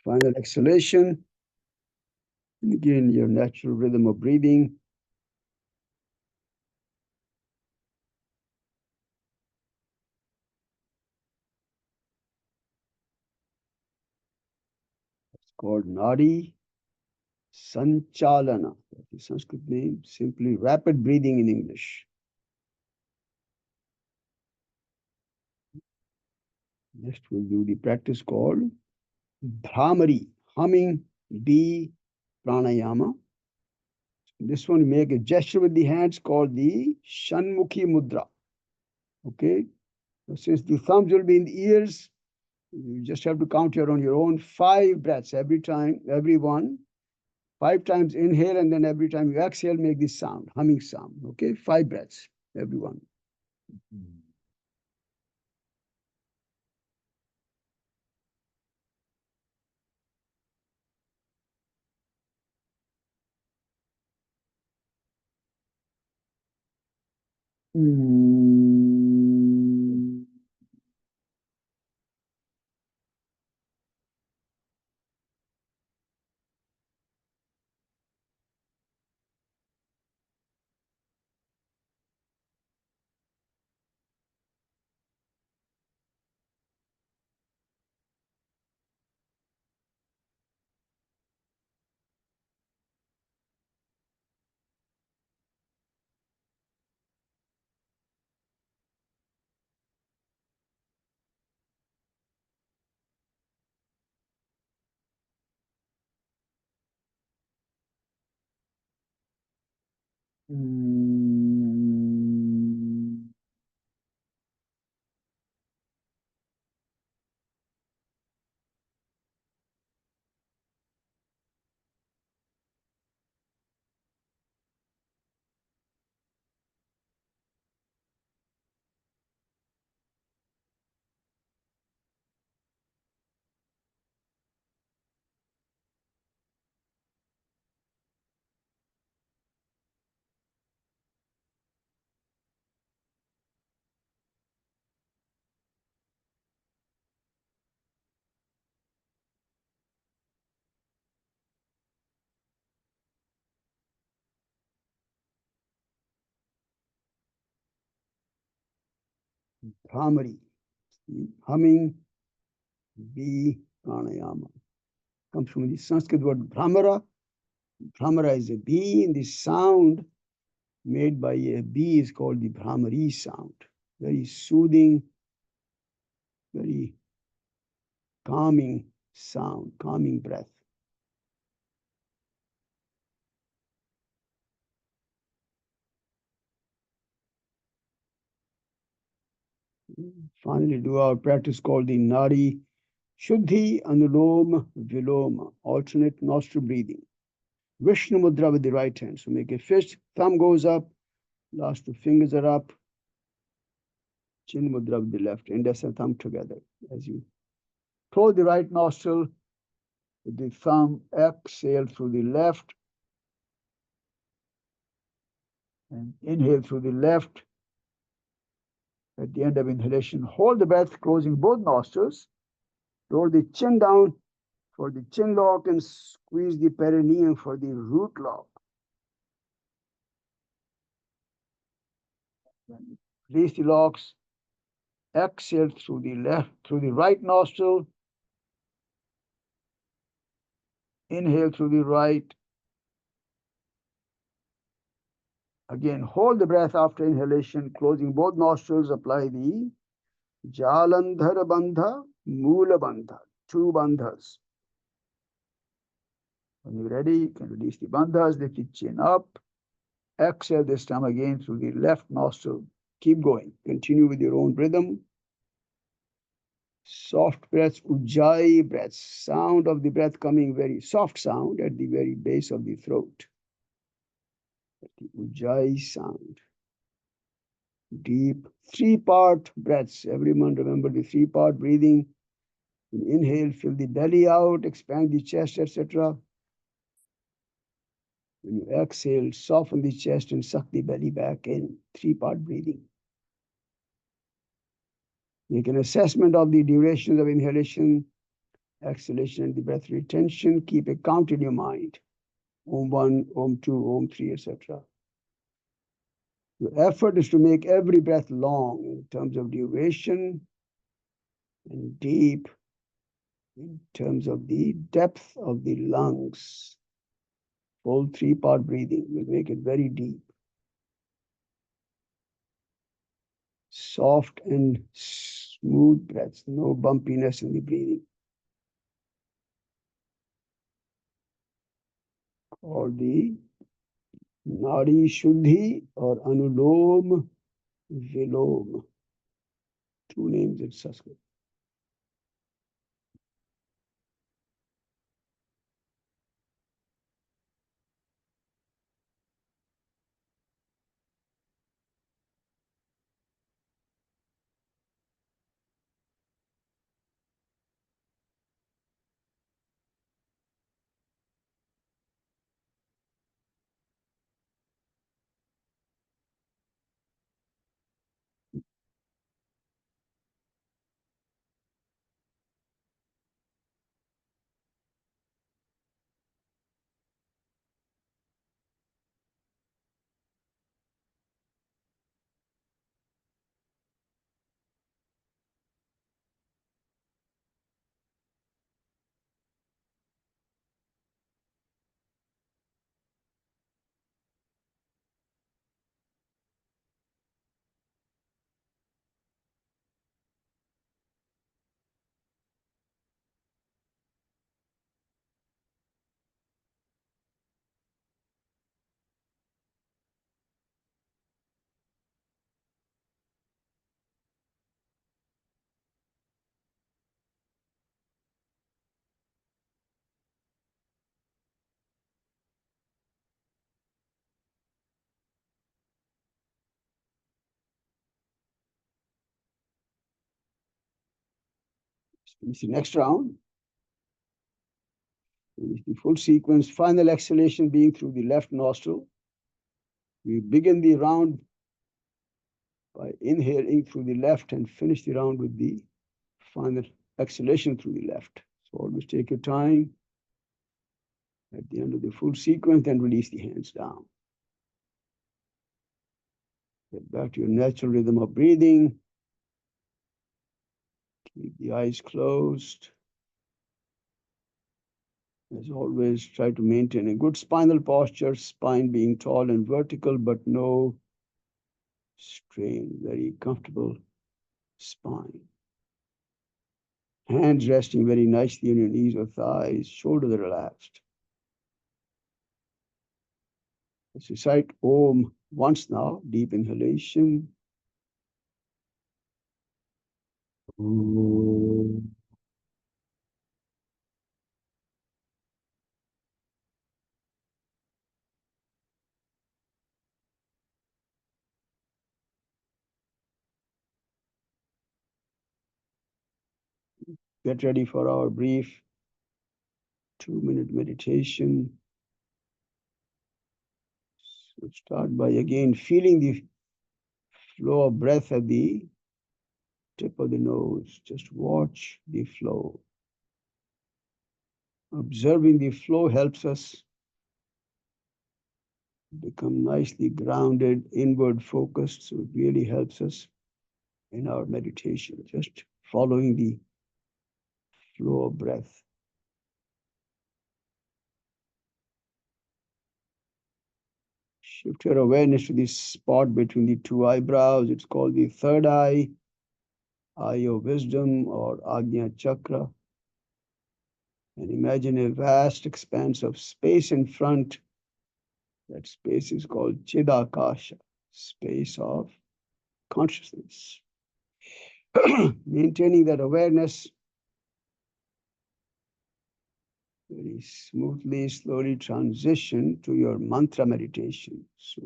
Final exhalation. And again, your natural rhythm of breathing. It's called Nadi Sanchalana. That's the Sanskrit name, simply rapid breathing in English. Next, we'll do the practice called Bhramari, humming bee pranayama. This one, make a gesture with the hands called the Shanmukhi Mudra. Okay. So since the thumbs will be in the ears, you just have to count here on your own 5 breaths every time, every one. 5 times inhale, and then every time you exhale, make this sound, humming sound. Okay, 5 breaths, everyone. Mm. Mm. Bhramari, humming bee pranayama. Comes from the Sanskrit word Brahmara. Brahmara is a bee, and the sound made by a bee is called the Brahmari sound. Very soothing, very calming sound, calming breath. Finally, do our practice called the Nadi Shuddhi Anuloma Viloma, alternate nostril breathing. Vishnu Mudra with the right hand. So make a fist, thumb goes up, last 2 fingers are up, chin mudra with the left, index and thumb together. As you close the right nostril with the thumb, exhale through the left, and inhale through the left. At the end of inhalation, hold the breath, closing both nostrils. Roll the chin down for the chin lock and squeeze the perineum for the root lock. Release the locks. Exhale through the right nostril. Inhale through the right. Again, hold the breath after inhalation, closing both nostrils. Apply the Jalandhara Bandha, Mula Bandha, 2 bandhas. When you're ready, you can release the bandhas, lift the chin up. Exhale this time again through the left nostril. Keep going. Continue with your own rhythm. Soft breaths, ujjayi breaths. Sound of the breath coming very soft sound at the very base of the throat. The ujjayi sound. Deep 3-part breaths. Everyone remember the 3-part breathing. Inhale, fill the belly out, expand the chest, etc. When you exhale, soften the chest and suck the belly back in. 3-part breathing. Make an assessment of the durations of inhalation, exhalation, and the breath retention. Keep a count in your mind. Om 1, Om 2, Om 3, etc. Your effort is to make every breath long in terms of duration and deep in terms of the depth of the lungs. Full 3-part breathing will make it very deep. Soft and Smooth breaths, no bumpiness in the breathing. Or the Nadi Shuddhi or Anulom Vilom. Two names in Sanskrit. Finish the next round. Finish the full sequence. Final exhalation being through the left nostril. We begin the round by inhaling through the left and finish the round with the final exhalation through the left. So always take your time at the end of the full sequence and release the hands down. Get back to your natural rhythm of breathing. Keep the eyes closed. As always, try to maintain a good spinal posture, spine being tall and vertical, but no strain, very comfortable spine. Hands resting very nicely on your knees or thighs, shoulders relaxed. Let's recite Om once now, deep inhalation. Om. Get ready for our brief 2-minute meditation. So start by again feeling the flow of breath at the tip of the nose. Just watch the flow. Observing the flow helps us become nicely grounded, inward focused. So it really helps us in our meditation, just following the flow of breath. Shift your awareness to this spot between the two eyebrows. It's called the third eye, eye of wisdom, or Agnya Chakra. And imagine a vast expanse of space in front. That space is called Chidakasha, space of consciousness. Maintaining that awareness very smoothly, slowly transition to your mantra meditation. So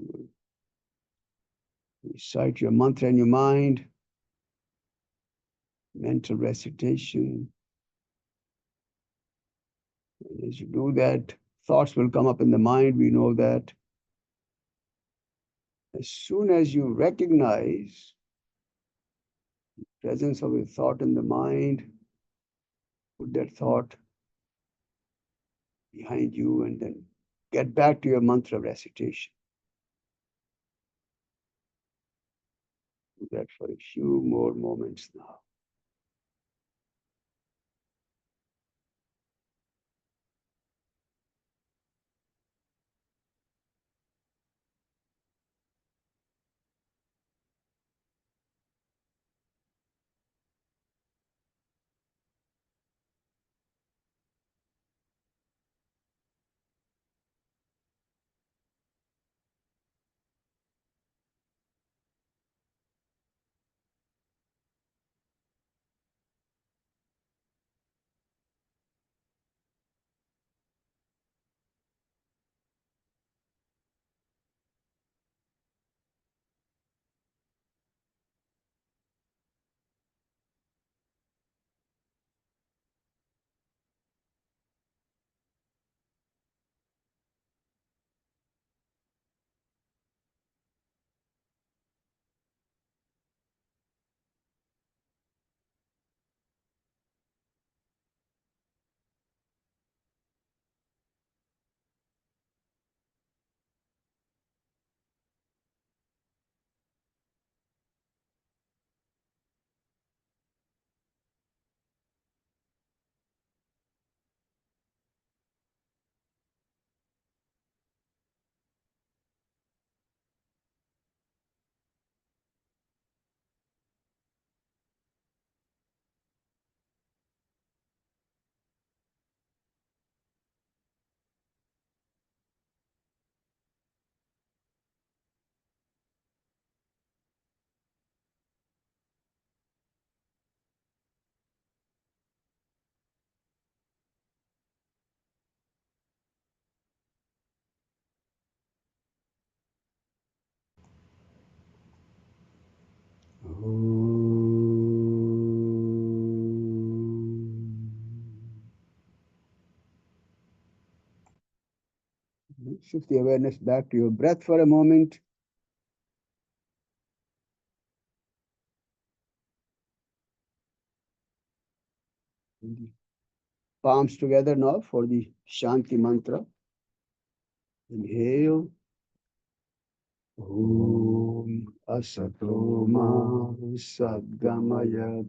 recite your mantra in your mind, mental recitation. And as you do that, thoughts will come up in the mind. We know that. As soon as you recognize the presence of a thought in the mind, put that thought behind you and then get back to your mantra recitation. Do that for a few more moments now. Shift the awareness back to your breath for a moment. Palms together now for the Shanti mantra. Inhale. Om Asato Ma Sadgamaya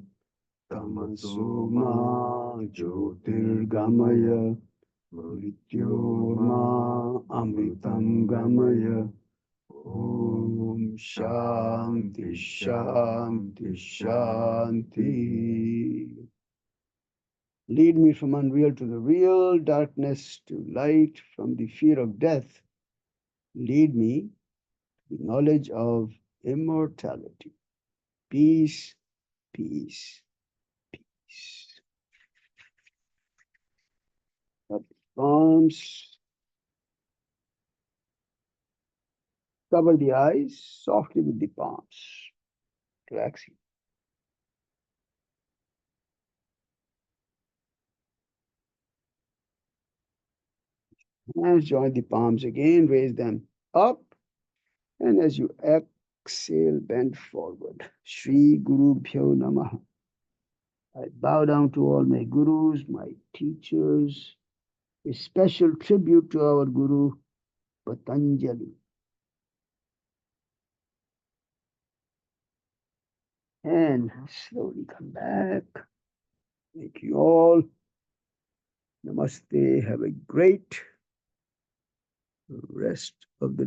Tamasoma Jyotirgamaya Mrityorma Amritam Gamaya. Om Shanti Shanti Shanti. Lead me from unreal to the real, darkness to light, from the fear of death. Lead me to the knowledge of immortality. Peace, peace, peace. Up the palms, cover the eyes softly with the palms. Relaxing. Hands join the palms again, raise them up, and as you exhale, bend forward. Shri Guru Bhyo Namaha. I bow down to all my gurus, my teachers. A special tribute to our Guru Patanjali. And slowly come back. Thank you all. Namaste. Have a great rest of the